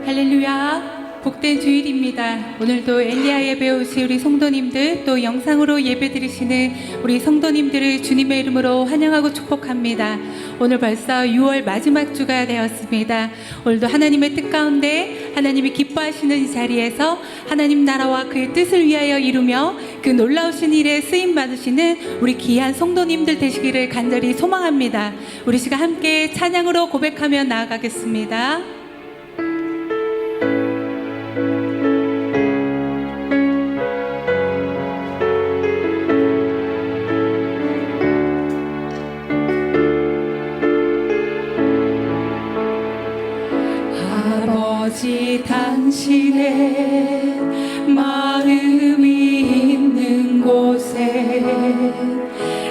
할렐루야, 복된 주일입니다. 오늘도 엘리야 예배 오신 우리 성도님들, 또 영상으로 예배 드리시는 우리 성도님들을 주님의 이름으로 환영하고 축복합니다. 오늘 벌써 6월 마지막 주가 되었습니다. 오늘도 하나님의 뜻 가운데 하나님이 기뻐하시는 이 자리에서 하나님 나라와 그의 뜻을 위하여 이루며 그 놀라우신 일에 쓰임 받으시는 우리 귀한 성도님들 되시기를 간절히 소망합니다. 우리 시간 함께 찬양으로 고백하며 나아가겠습니다. 아버지, 당신의 마음이 있는 곳에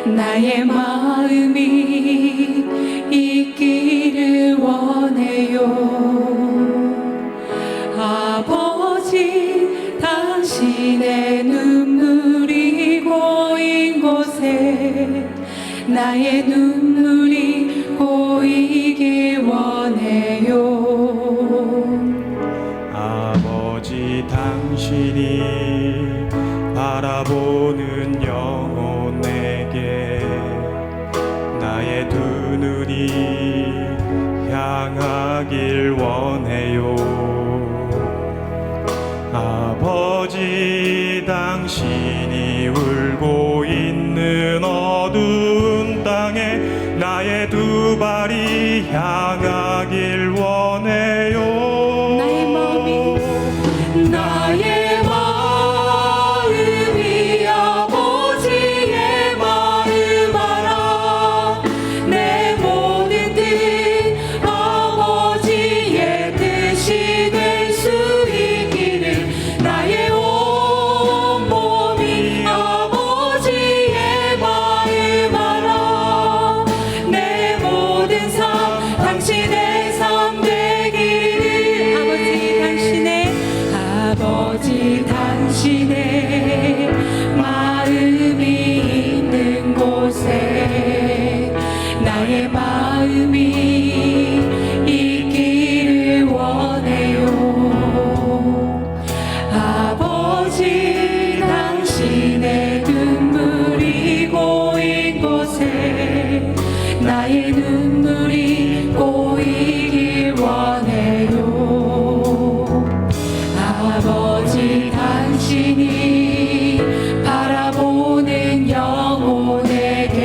나의 마음이 있기를 원해요. 아버지, 당신의 눈물이 고인 곳에 나의 눈물이 고이길 원해요. 아버지, 당신이 바라보는 영혼에게 나의 두 눈이 향하길 원해요. 아버지, 당신이 울고 있는 어두운 땅에 나의 두 발이 향하길 원해요. 나의 마음이 아버지의 마음 알아. 내 모든 뜻 아버지의 뜻이 될 수 있기를 나의 온 몸이 아버지의 마음 알아. 내 모든 삶 당신의 삶 되기를. 아버지, 당신의 마음이 있는 곳에 나의 마음이 있기를 원해요. 아버지, 당신의 눈물이 고인 곳에 나의 눈물이 고이길 원해요. 아버지, 당신이 바라보는 영혼에게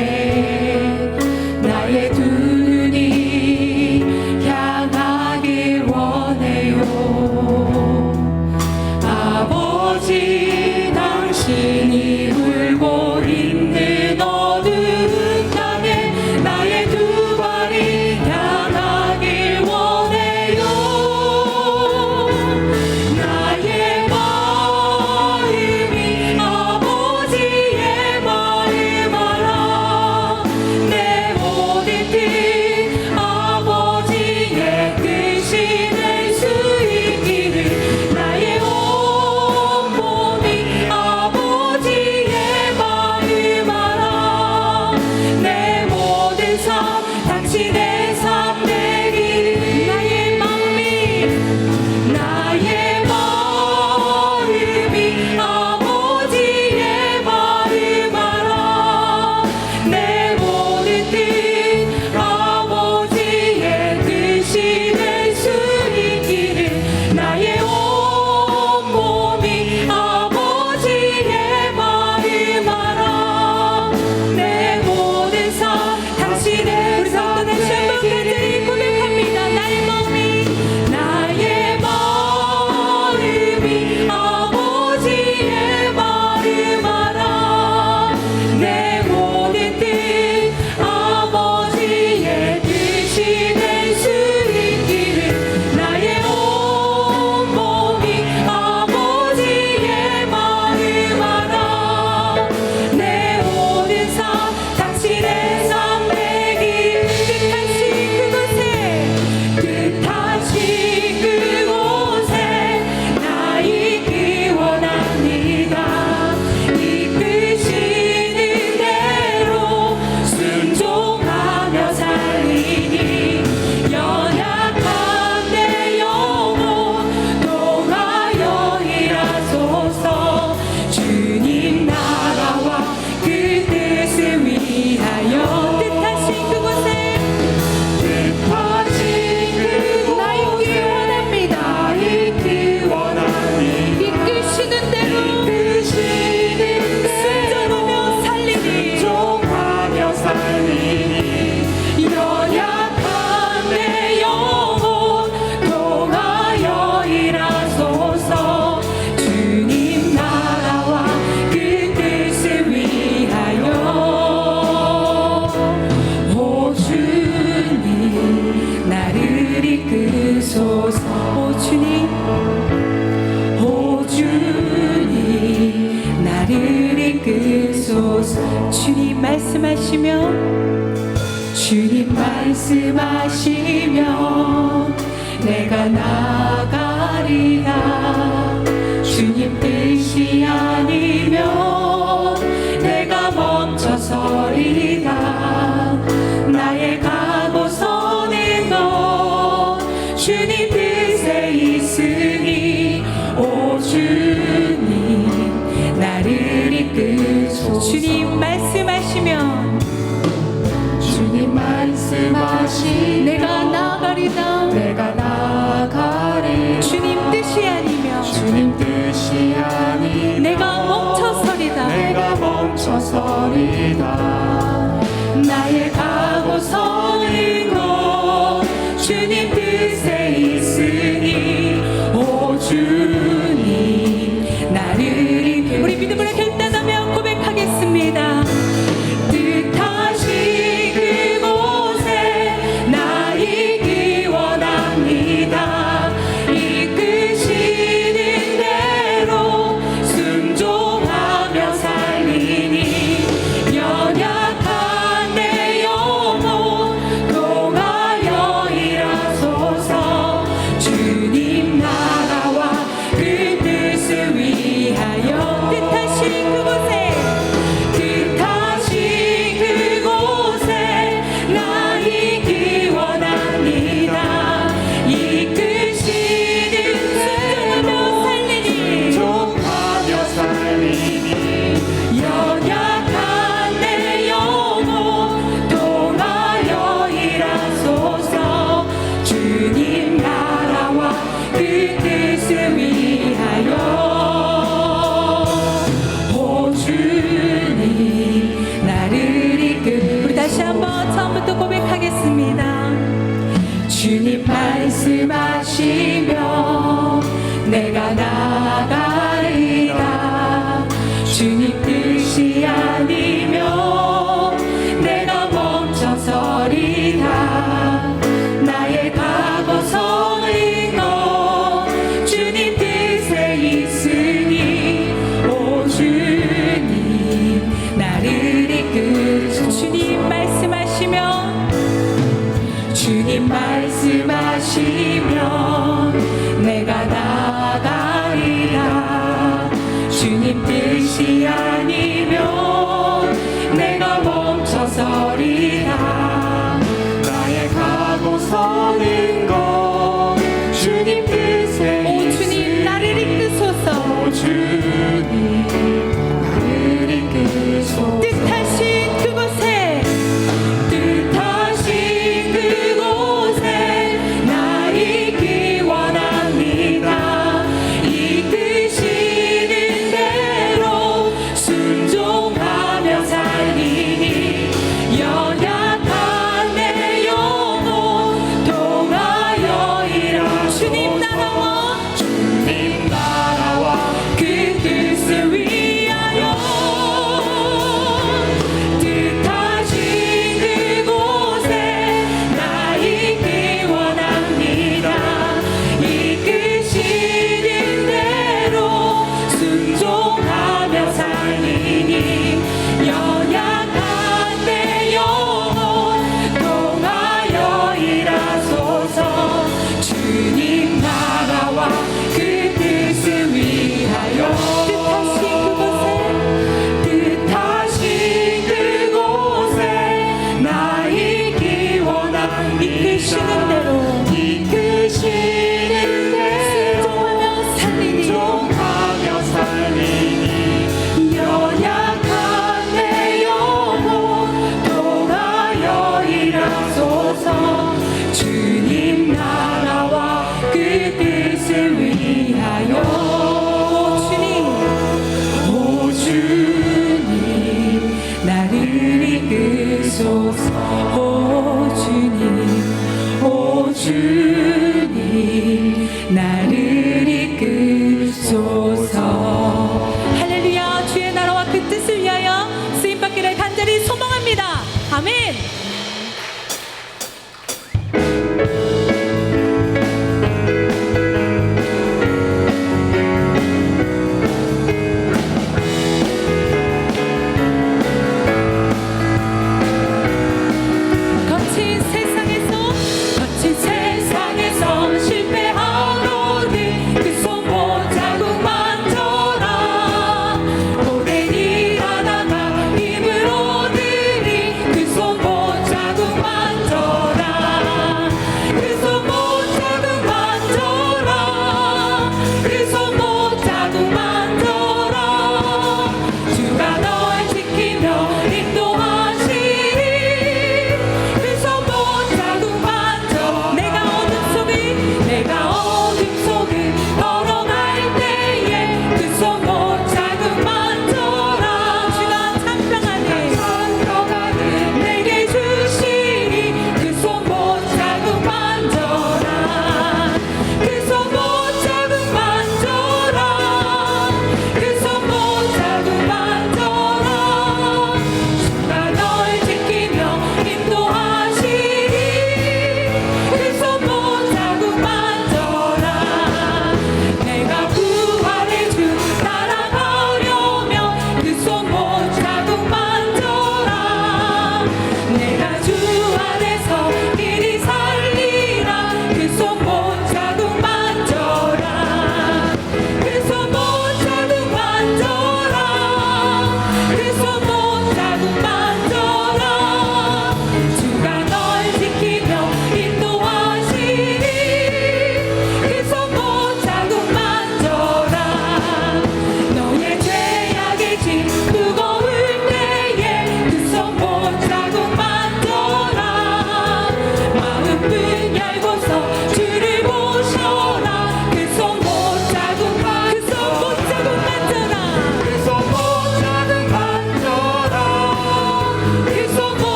나의 두 눈이 향하길 원해요. 아버지, 당신이 울고 있는 어두운 땅에 나의 두 발이 향하길 원해요. 나의 마음이 아버지의 이끄소서. 주님 말씀하시며 내가 나아가리라. 주님 뜻이 아니면 내가 멈춰서리라. 나의 가고 서는 것 주님 뜻에 있으니 오 주님 나를 이끄소서. 주님 말씀하시면 내가 나아가리다. 주님 뜻이 아니면 내가 멈춰서리다. 나의 가고 서는 것 주님 뜻에 있으니 오 주님 나를 이끌. 우리 믿음으로 결단하며 고백하겠습니다. 뜻하신 그곳에 나 있기 원합니다. 이끄시는 대로 순종하며 살리니 연약한 내 영혼 동하여 일하소서. 주님 나라와 그 뜻을 위하여 뜻하신 그곳에 나 있기 원합니다. 이끄시는 순종하며 살리니 연약한 내 영혼 동하여 일하소서. 주님 나라와 그 뜻을 위하여 오 주님 나를 이끌. 우리 다시 한번 처음부터 고백하겠습니다. 주님 말씀하시며 내가 나아가리라. 주님 뜻이 아니면 내가 멈춰서리라. 나의 가고 서는 것 주님 뜻에 있으니 오 주님 나를 이끌소서. 주님 말씀하시며 내가 나아가리라. 주님 뜻이 아니면 내가 멈춰서리라. 나의 가고 서는 것 주님 뜻에 오 주님 나를 이끄소서. 오 주님 나를 이끄소서. 뜻하신 그곳에 나 있기 원합니다. 이끄시는 대로 순종하며 살리니 연약한 내 영혼 동하여 일하. 주님 나라와 그 뜻을 위하여 뜻하신 그곳에 나 있기 원합니다. 이끄시는 대로 순종하며 살리니 연약한 내 영혼 동하여 일하소서. 주님 나라와 그 뜻을 위하여 뜻하신 그곳에 나 있기 원합니다. 이끄시는 대로 순종하며 살리니 연약한 내 영혼 동하여 일하소서. 주님 나라와 그 뜻을 위하여 오 주님 나를 이끄소서. 오 주님 나를 이끄소서. 할렐루야. 주의 나라와 그 뜻을 위하여 쓰임받기를 간절히 소망합니다. 아멘.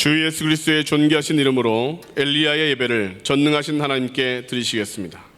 주 예수 그리스도의 존귀하신 이름으로 엘리야의 예배를 전능하신 하나님께 드리시겠습니다.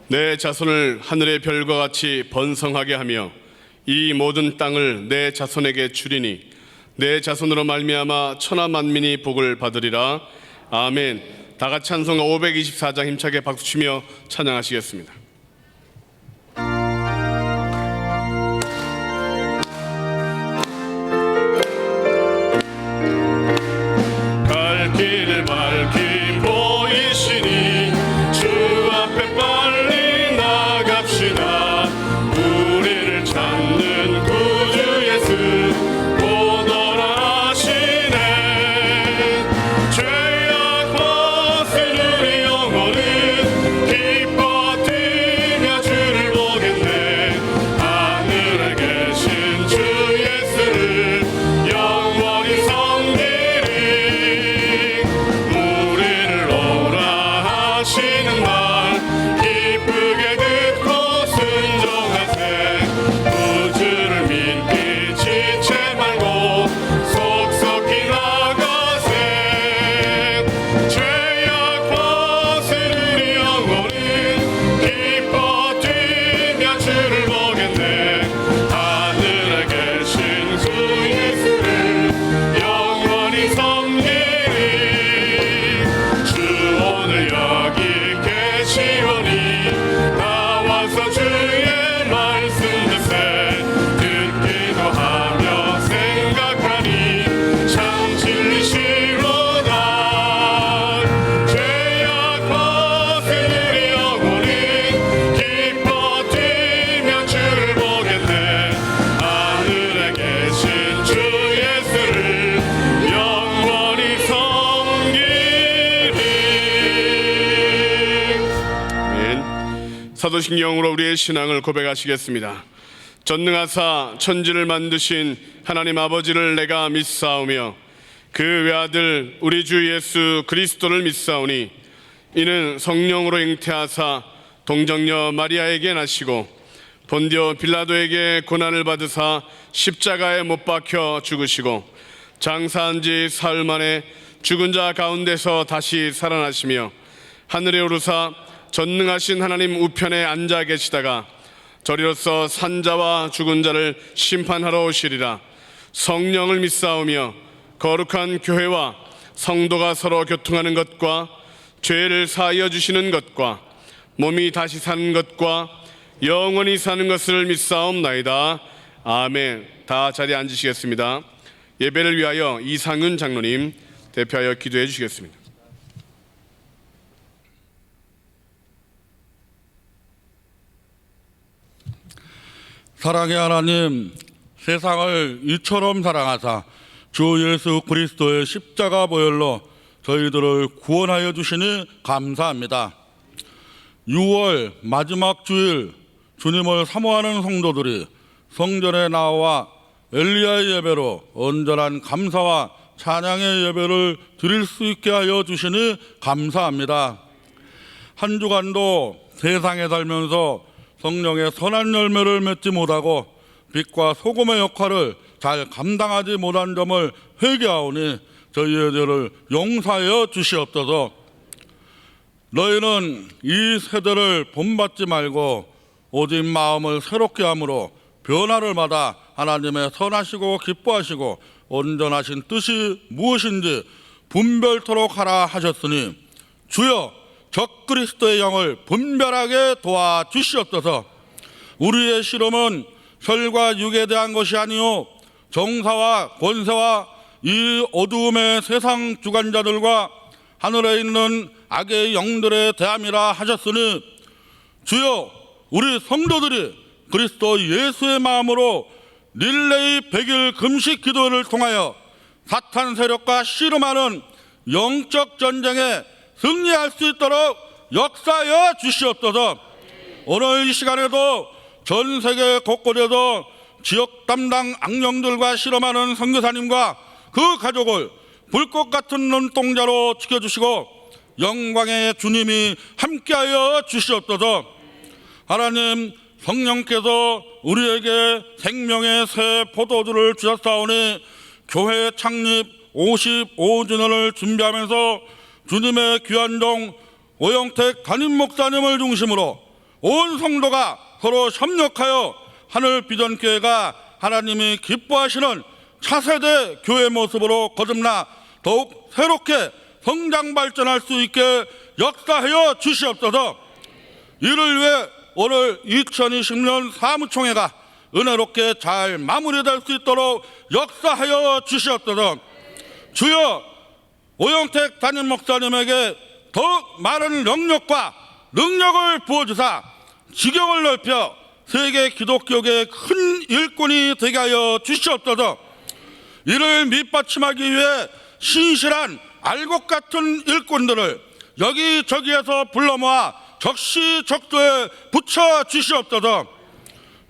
내 자손을 하늘의 별과 같이 번성하게 하며 이 모든 땅을 내 자손에게 주리니 내 자손으로 말미암아 천하 만민이 복을 받으리라. 아멘. 다 같이 찬송 524장 힘차게 박수치며 찬양하시겠습니다. 갈 길을 밝히 보이시니 주 앞에 빨리 나갑시다. 우리를 찾는 구주 예수 오너라 하시네. 죄악 벗은 우리 영혼은 기뻐 뛰며 주를 보겠네. 하늘에 계신 주 예수를 영원히 섬기리. 우리를 오라 하시는 말 기쁘게 듣고 순종하세. 구주를 믿기 지체 말고 속속히 나가세. 죄악 벗은 우리 영혼은 기뻐 뛰며 주를 보겠네. 하늘에 계신 주 예수를 영원히 섬기리. 주 오늘 여기 계시오니 나와서 주의 말씀 듣세. 듣기도 하며 생각하니 참 진리시로다. 죄악 벗은 우리 영혼은 기뻐 뛰며 주를 보겠네. 하늘에 계신 주 예수를 영원히 섬기리. 아멘. 사도신경으로 우리의 신앙을 고백하시겠습니다. 전능하사 천지를 만드신 하나님 아버지를 내가 믿사오며 그 외아들 우리 주 예수 그리스도를 믿사오니 이는 성령으로 잉태하사 동정녀 마리아에게 나시고 본디오 빌라도에게 고난을 받으사 십자가에 못 박혀 죽으시고 장사한 지 사흘 만에 죽은 자 가운데서 다시 살아나시며 하늘에 오르사 전능하신 하나님 우편에 앉아 계시다가 저리로서 산자와 죽은 자를 심판하러 오시리라. 성령을 믿사오며 거룩한 교회와 성도가 서로 교통하는 것과 죄를 사하여 주시는 것과 몸이 다시 사는 것과 영원히 사는 것을 믿사옵나이다. 아멘. 다 자리에 앉으시겠습니다. 예배를 위하여 이상윤 장로님 대표하여 기도해 주시겠습니다. 사랑의 하나님, 세상을 이처럼 사랑하사 주 예수 그리스도의 십자가 보혈로 저희들을 구원하여 주시니 감사합니다. 6월 마지막 주일 주님을 사모하는 성도들이 성전에 나와 엘리야의 예배로 온전한 감사와 찬양의 예배를 드릴 수 있게 하여 주시니 감사합니다. 한 주간도 세상에 살면서 성령의 선한 열매를 맺지 못하고 빛과 소금의 역할을 잘 감당하지 못한 점을 회개하오니 저희의 죄를 용서하여 주시옵소서. 너희는 이 세대를 본받지 말고 오직 마음을 새롭게 함으로 변화를 받아 하나님의 선하시고 기뻐하시고 온전하신 뜻이 무엇인지 분별토록 하라 하셨으니 주여 적그리스도의 영을 분별하게 도와주시옵소서. 우리의 실험은 혈과 육에 대한 것이 아니요 정사와 권세와 이 어두움의 세상 주관자들과 하늘에 있는 악의 영들에 대함이라 하셨으니 주여 우리 성도들이 그리스도 예수의 마음으로 릴레이 100일 금식 기도를 통하여 사탄 세력과 씨름하는 영적 전쟁에 승리할 수 있도록 역사하여 주시옵소서. 오늘 이 시간에도 전 세계 곳곳에서 지역 담당 악령들과 실험하는 선교사님과 그 가족을 불꽃 같은 눈동자로 지켜주시고 영광의 주님이 함께하여 주시옵소서. 하나님, 성령께서 우리에게 생명의 새 포도주를 주셨사오니 교회 창립 55주년을 준비하면서 주님의 귀한 종 오영택 담임 목사님을 중심으로 온 성도가 서로 협력하여 하늘 비전교회가 하나님이 기뻐하시는 차세대 교회 모습으로 거듭나 더욱 새롭게 성장 발전할 수 있게 역사하여 주시옵소서. 이를 위해 오늘 2020년 사무총회가 은혜롭게 잘 마무리될 수 있도록 역사하여 주시옵소서. 주여, 오영택 담임 목사님에게 더욱 많은 영역과 능력을 부어주사 지경을 넓혀 세계 기독교계의 큰 일꾼이 되게 하여 주시옵소서. 이를 밑받침하기 위해 신실한 알곡 같은 일꾼들을 여기저기에서 불러 모아 적시적소에 붙여 주시옵소서.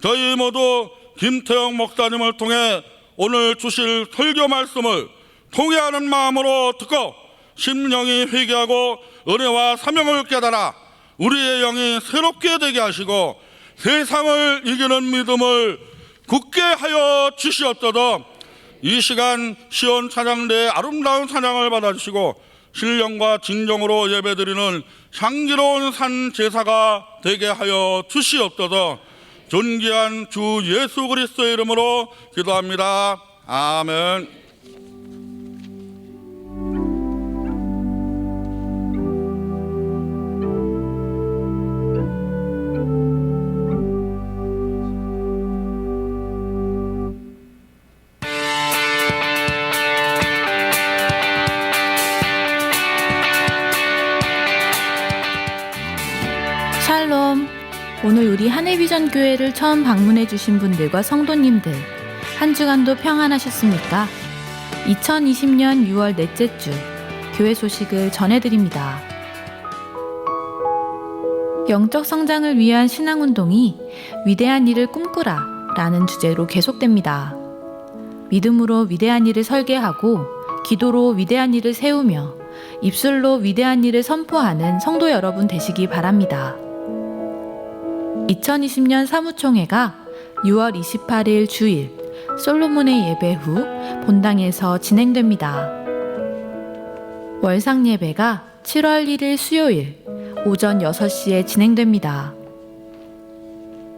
저희 모두 김태형 목사님을 통해 오늘 주실 설교 말씀을 통회하는 마음으로 듣고 심령이 회개하고 은혜와 사명을 깨달아 우리의 영이 새롭게 되게 하시고 세상을 이기는 믿음을 굳게 하여 주시옵소서. 이 시간 시온 찬양대의 아름다운 찬양을 받아주시고 신령과 진정으로 예배드리는 향기로운 산 제사가 되게 하여 주시옵소서. 존귀한 주 예수 그리스도의 이름으로 기도합니다. 아멘. 샬롬. 오늘 우리 하늘비전 교회를 처음 방문해 주신 분들과 성도님들, 한 주간도 평안하셨습니까? 2020년 6월 넷째 주 교회 소식을 전해드립니다. 영적 성장을 위한 신앙운동이 위대한 일을 꿈꾸라 라는 주제로 계속됩니다. 믿음으로 위대한 일을 설계하고 기도로 위대한 일을 세우며 입술로 위대한 일을 선포하는 성도 여러분 되시기 바랍니다. 2020년 사무총회가 6월 28일 주일 솔로몬의 예배 후 본당에서 진행됩니다. 월상 예배가 7월 1일 수요일 오전 6시에 진행됩니다.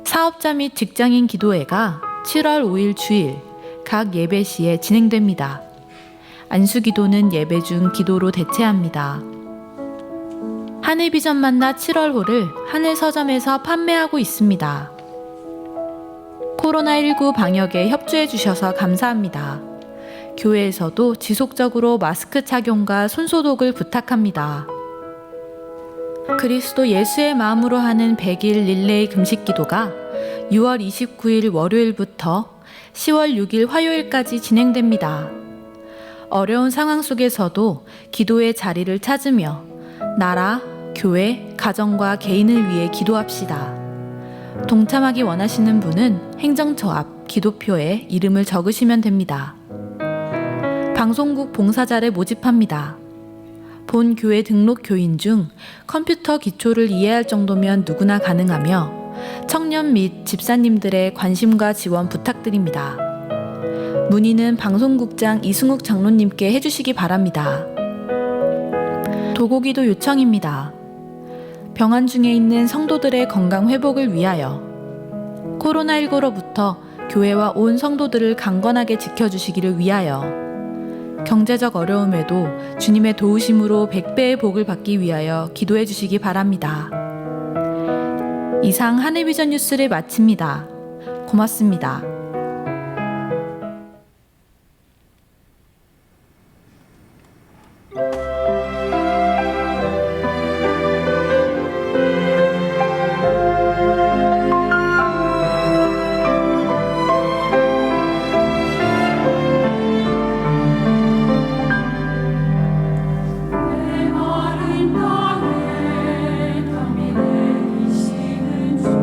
사업자 및 직장인 기도회가 7월 5일 주일 각 예배 시에 진행됩니다. 안수기도는 예배 중 기도로 대체합니다. 하늘비전 만나 7월호를 하늘서점에서 판매하고 있습니다. 코로나19 방역에 협조해 주셔서 감사합니다. 교회에서도 지속적으로 마스크 착용과 손소독을 부탁합니다. 그리스도 예수의 마음으로 하는 100일 릴레이 금식기도가 6월 29일 월요일부터 10월 6일 화요일까지 진행됩니다. 어려운 상황 속에서도 기도의 자리를 찾으며 나라, 교회, 가정과 개인을 위해 기도합시다. 동참하기 원하시는 분은 행정처 앞 기도표에 이름을 적으시면 됩니다. 방송국 봉사자를 모집합니다. 본 교회 등록 교인 중 컴퓨터 기초를 이해할 정도면 누구나 가능하며 청년 및 집사님들의 관심과 지원 부탁드립니다. 문의는 방송국장 이승욱 장로님께 해주시기 바랍니다. 도고기도 요청입니다. 병원 중에 있는 성도들의 건강 회복을 위하여 코로나19로부터 교회와 온 성도들을 강건하게 지켜주시기를 위하여 경제적 어려움에도 주님의 도우심으로 100배의 복을 받기 위하여 기도해 주시기 바랍니다. 이상 하늘비전 뉴스를 마칩니다. 고맙습니다. 메마른 땅에 담이 내리시는 주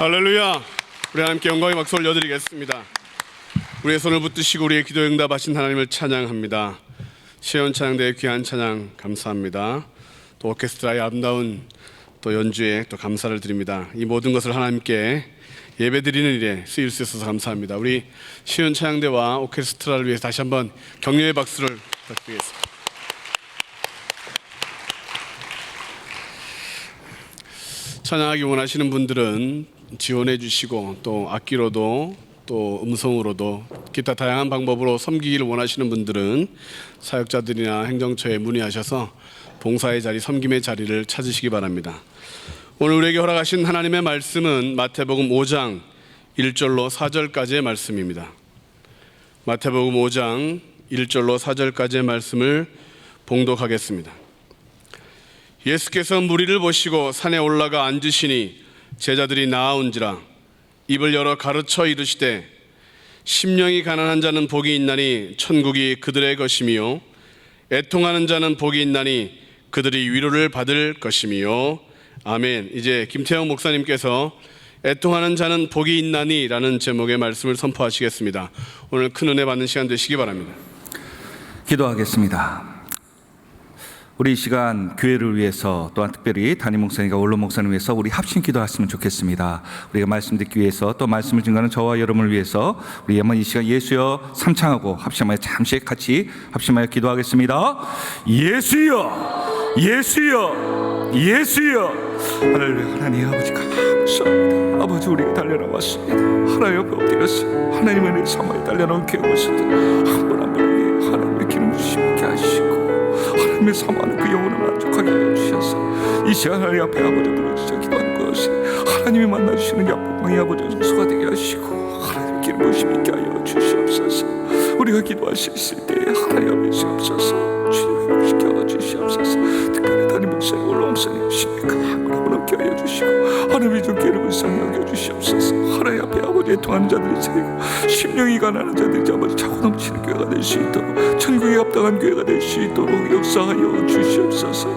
할렐루야. 우리 하나님께 영광의 박수 올려드리겠습니다. 우리의 손을 붙드시고 우리의 기도 응답하신 하나님을 찬양합니다. 시온 찬양대의 귀한 찬양 감사합니다. 또 오케스트라의 아름다운 또 연주에 또 감사를 드립니다. 이 모든 것을 하나님께 예배드리는 일에 쓰일 수 있어서 감사합니다. 우리 시온 찬양대와 오케스트라를 위해서 다시 한번 격려의 박수를 부탁드리겠습니다. 찬양하기 원하시는 분들은 지원해 주시고 또 악기로도 또 음성으로도 기타 다양한 방법으로 섬기기를 원하시는 분들은 사역자들이나 행정처에 문의하셔서 봉사의 자리, 섬김의 자리를 찾으시기 바랍니다. 오늘 우리에게 허락하신 하나님의 말씀은 마태복음 5장 1절로 4절까지의 말씀입니다. 마태복음 5장 1절로 4절까지의 말씀을 봉독하겠습니다. 예수께서 무리를 보시고 산에 올라가 앉으시니 제자들이 나아온지라 입을 열어 가르쳐 이르시되 심령이 가난한 자는 복이 있나니 천국이 그들의 것이며 애통하는 자는 복이 있나니 그들이 위로를 받을 것이며 아멘. 이제 김태형 목사님께서 애통하는 자는 복이 있나니 라는 제목의 말씀을 선포하시겠습니다. 오늘 큰 은혜 받는 시간 되시기 바랍니다. 기도하겠습니다. 우리 이 시간 교회를 위해서 또한 특별히 담임 목사님과 원로 목사님을 위해서 우리 합심 기도했으면 좋겠습니다. 우리가 말씀 듣기 위해서 또 말씀을 증거하는 저와 여러분을 위해서 우리 한번 이 시간 예수여 삼창하고 합심하여 잠시 같이 합심하여 기도하겠습니다. 예수여, 예수여, 예수여. 할렐루야. 하나님 아버지 감사합니다. 아버지 우리가 달려나왔습니다. 하나님 옆에 엎드렸습니다. 하나님의 은혜 삼아에 달려나온 교회 모습들 한 분 한 분에게 하나님의 기름 부심있게 하시고 하나님의 사모하는 그 영혼을 만족하게 하여 주셔서 이 시간 하나님 앞에 아버지 부르짖어 기도하는 것이 하나님이 만나주시는 야복방의 아버지 성소가 되게 하시고 하나님의 기름 부심 있게 하여 주시옵소서. 우리가 기도할 수 있을 때 하나님 앞에 주옵소서. 주님 회복시켜 주시옵소서. 특별히 담임 목사님, 원로 목사님 심히 강을 함께 하여 주시고 하나님의 좀 기름을 불쌍히 여겨 주시옵소서. 하나님 앞에 아버지 애통하는 자들이 세고 심령이 가난한 자들이 아버지 차고 넘치는 교회가 될 수 있도록 천국에 합당한 교회가 될 수 있도록 역사하여 주시옵소서.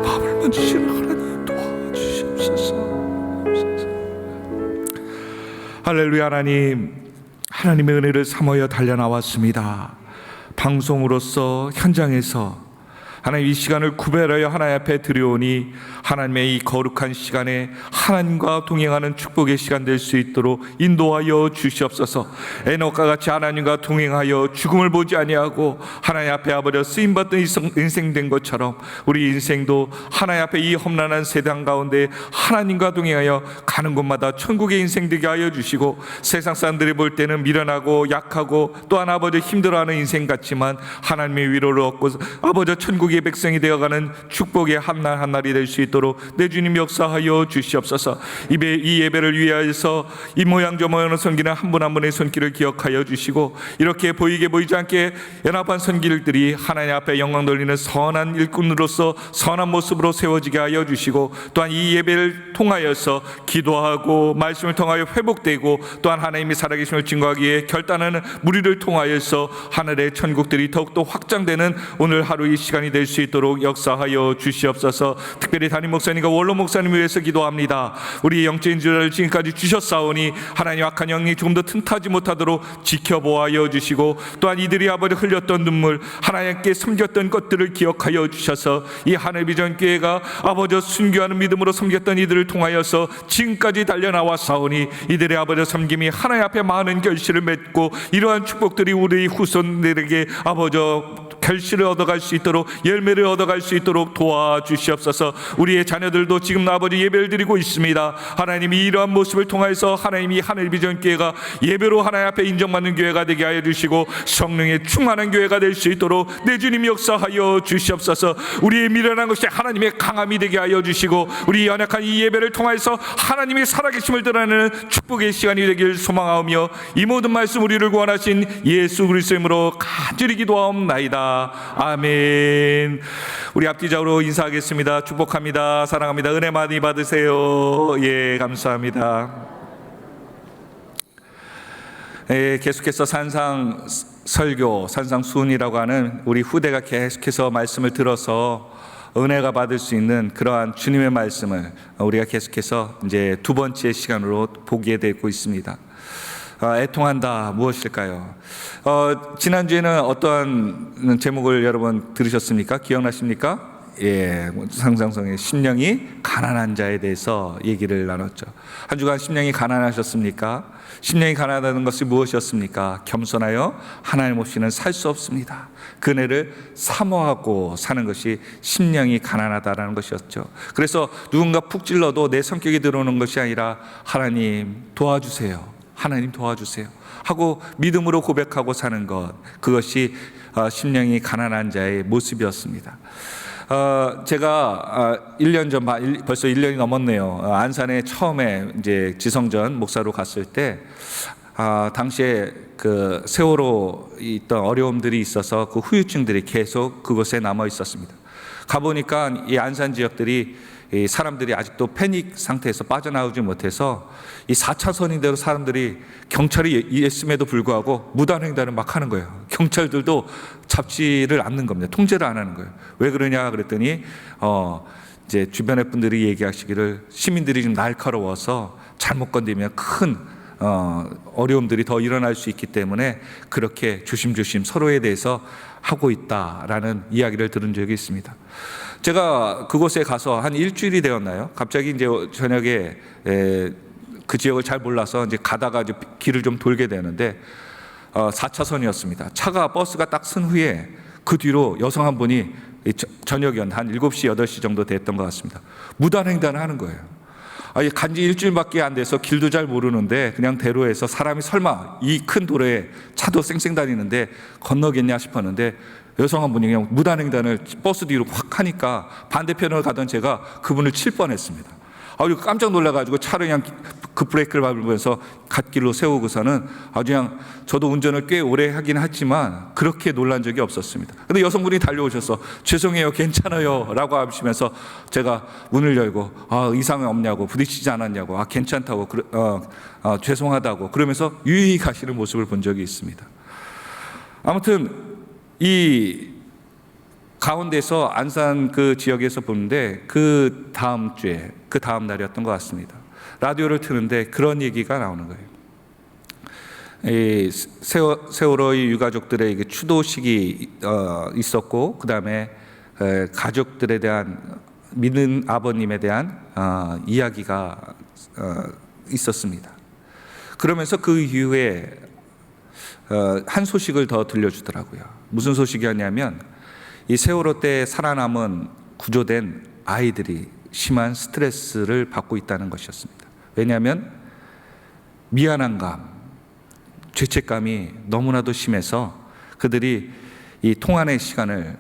마음을 만지시는 하나님 도와주시옵소서. 할렐루야. 하나님의 은혜를 삼하여 달려나왔습니다. 방송으로서 현장에서 하나님 이 시간을 구별하여 하나님 앞에 드려오니 하나님의 이 거룩한 시간에 하나님과 동행하는 축복의 시간 될 수 있도록 인도하여 주시옵소서. 에녹과 같이 하나님과 동행하여 죽음을 보지 아니하고 하나님 앞에 아버지 쓰임받던 인생 된 것처럼 우리 인생도 하나님 앞에 이 험난한 세상 가운데 하나님과 동행하여 가는 곳마다 천국의 인생 되게 하여 주시고 세상 사람들이 볼 때는 미련하고 약하고 또한 아버지 힘들어하는 인생 같지만 하나님의 위로를 얻고 아버지 천국의 백성이 되어가는 축복의 한날 한날이 될 수 있도록 내 주님 역사하여 주시옵소서. 이 예배를 위하여서 이 모양 저 모양을 섬기는 한 분 한 분의 손길을 기억하여 주시고 이렇게 보이게 보이지 않게 연합한 손길들이 하나님 앞에 영광 돌리는 선한 일꾼으로서 선한 모습으로 세워지게 하여 주시고 또한 이 예배를 통하여서 기도하고 말씀을 통하여 회복되고 또한 하나님이 살아계심을 증거하기에 결단하는 무리를 통하여서 하늘의 천국들이 더욱더 확장되는 오늘 하루 이 시간이 될 수 있도록 역사하여 주시옵소서. 특별히 담임 목사님과 원로 목사님을 위해서 기도합니다. 우리 영적인 지도를 지금까지 주셨사오니 하나님 악한 영이 조금 더 틈타지 못하도록 지켜보아여 주시고 또한 이들이 아버지 흘렸던 눈물 하나님께 섬겼던 것들을 기억하여 주셔서 이 하늘비전교회가 아버지 순교하는 믿음으로 섬겼던 이들을 통하여서 지금까지 달려나왔사오니 이들의 아버지 섬김이 하나님 앞에 많은 결실을 맺고 이러한 축복들이 우리 후손들에게 아버지 결실을 얻어갈 수 있도록 열매를 얻어갈 수 있도록 도와주시옵소서. 우리의 자녀들도 지금 아버지 예배를 드리고 있습니다. 하나님이 이러한 모습을 통해서 하나님이 하늘비전교회가 예배로 하나님 앞에 인정받는 교회가 되게 하여 주시고 성령의 충만한 교회가 될 수 있도록 내 주님 역사하여 주시옵소서. 우리의 미련한 것이 하나님의 강함이 되게 하여 주시고 우리 연약한 이 예배를 통해서 하나님의 살아계심을 드러내는 축복의 시간이 되길 소망하오며 이 모든 말씀 우리를 구원하신 예수 그리스도의 이름으로 간절히 기도하옵나이다. 아멘. 우리 앞뒤적으로 인사하겠습니다. 축복합니다. 사랑합니다. 은혜 많이 받으세요. 예, 감사합니다. 예, 계속해서 산상 설교, 산상 수훈이라고 하는 우리 후대가 계속해서 말씀을 들어서 은혜가 받을 수 있는 그러한 주님의 말씀을 우리가 계속해서 이제 두 번째 시간으로 보게 되고 있습니다. 애통한다 무엇일까요? 지난주에는 어떠한 제목을 여러분 들으셨습니까? 기억나십니까? 예, 상상성의 심령이 가난한 자에 대해서 얘기를 나눴죠. 한 주간 심령이 가난하셨습니까? 심령이 가난하다는 것이 무엇이었습니까? 겸손하여 하나님 없이는 살 수 없습니다. 그네를 사모하고 사는 것이 심령이 가난하다라는 것이었죠. 그래서 누군가 푹 찔러도 내 성격이 들어오는 것이 아니라 하나님 도와주세요, 하나님 도와주세요 하고 믿음으로 고백하고 사는 것, 그것이 심령이 가난한 자의 모습이었습니다. 제가 1년 전, 벌써 1년이 넘었네요. 안산에 처음에 이제 지성전 목사로 갔을 때, 당시에 그 세월호 있던 어려움들이 있어서 그 후유증들이 계속 그곳에 남아 있었습니다. 가보니까 이 안산 지역들이 이 사람들이 아직도 패닉 상태에서 빠져나오지 못해서 이 4차선인대로 사람들이 경찰이 있음에도 불구하고 무단횡단을 막 하는 거예요. 경찰들도 잡지를 않는 겁니다. 통제를 안 하는 거예요. 왜 그러냐 그랬더니 이제 주변의 분들이 얘기하시기를 시민들이 좀 날카로워서 잘못 건드리면 큰 어려움들이 더 일어날 수 있기 때문에 그렇게 조심조심 서로에 대해서 하고 있다라는 이야기를 들은 적이 있습니다. 제가 그곳에 가서 한 일주일이 되었나요? 갑자기 이제 저녁에 그 지역을 잘 몰라서 이제 가다가 이제 길을 좀 돌게 되는데 4차선이었습니다. 버스가 딱 쓴 후에 그 뒤로 여성 한 분이 저녁이었는데 한 7시, 8시 정도 됐던 것 같습니다. 무단횡단을 하는 거예요. 간지 일주일밖에 안 돼서 길도 잘 모르는데 그냥 대로에서 사람이 설마 이 큰 도로에 차도 쌩쌩 다니는데 건너겠냐 싶었는데 여성 한 분이 그냥 무단횡단을 버스 뒤로 확 하니까 반대편을 가던 제가 그분을 칠 뻔했습니다. 깜짝 놀라가지고 차를 그냥 급브레이크를 밟으면서 갓길로 세우고서는 아주 그냥 저도 운전을 꽤 오래 하긴 했지만 그렇게 놀란 적이 없었습니다. 근데 여성분이 달려오셔서 죄송해요, 괜찮아요 라고 하시면서 제가 문을 열고 이상은 없냐고, 부딪히지 않았냐고, 괜찮다고, 죄송하다고 그러면서 유유히 가시는 모습을 본 적이 있습니다. 아무튼 이 가운데서 안산 그 지역에서 보는데 그 다음 주에, 그 다음 날이었던 것 같습니다. 라디오를 트는데 그런 얘기가 나오는 거예요. 이 세월호의 유가족들의 추도식이 있었고, 그 다음에 가족들에 대한 믿는 아버님에 대한 이야기가 있었습니다. 그러면서 그 이후에 한 소식을 더 들려주더라고요. 무슨 소식이었냐면 이 세월호 때 살아남은 구조된 아이들이 심한 스트레스를 받고 있다는 것이었습니다. 왜냐하면 미안함감, 죄책감이 너무나도 심해서 그들이 이 통안의 시간을,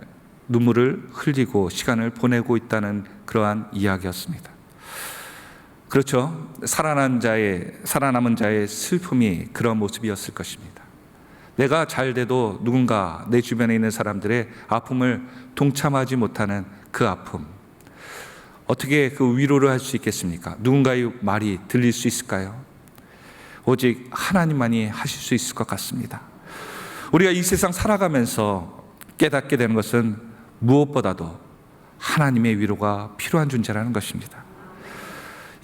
눈물을 흘리고 시간을 보내고 있다는 그러한 이야기였습니다. 그렇죠. 살아남은 자의 슬픔이 그런 모습이었을 것입니다. 내가 잘 돼도 누군가 내 주변에 있는 사람들의 아픔을 동참하지 못하는 그 아픔, 어떻게 그 위로를 할 수 있겠습니까? 누군가의 말이 들릴 수 있을까요? 오직 하나님만이 하실 수 있을 것 같습니다. 우리가 이 세상 살아가면서 깨닫게 되는 것은 무엇보다도 하나님의 위로가 필요한 존재라는 것입니다.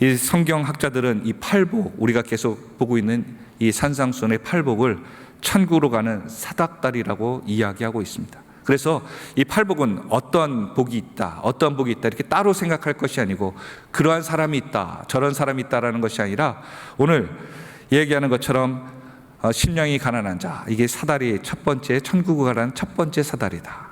이 성경학자들은 이 팔복, 우리가 계속 보고 있는 이 산상수훈의 팔복을 천국으로 가는 사닥다리라고 이야기하고 있습니다. 그래서 이 팔복은 어떤 복이 있다, 어떤 복이 있다 이렇게 따로 생각할 것이 아니고 그러한 사람이 있다, 저런 사람이 있다라는 것이 아니라 오늘 얘기하는 것처럼 심령이 가난한 자, 이게 사다리 첫 번째, 천국으로 가라는 첫 번째 사다리다.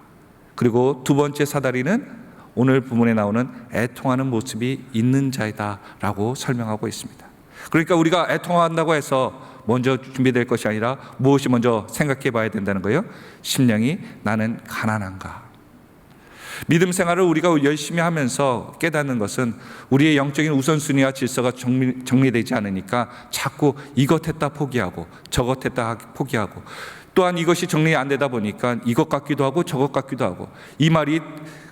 그리고 두 번째 사다리는 오늘 부문에 나오는 애통하는 모습이 있는 자이다라고 설명하고 있습니다. 그러니까 우리가 애통한다고 해서 먼저 준비될 것이 아니라 무엇이 먼저 생각해 봐야 된다는 거예요. 심령이 나는 가난한가. 믿음 생활을 우리가 열심히 하면서 깨닫는 것은 우리의 영적인 우선순위와 질서가 정리되지 않으니까 자꾸 이것 했다 포기하고 저것 했다 포기하고, 또한 이것이 정리 안 되다 보니까 이것 같기도 하고 저것 같기도 하고, 이 말이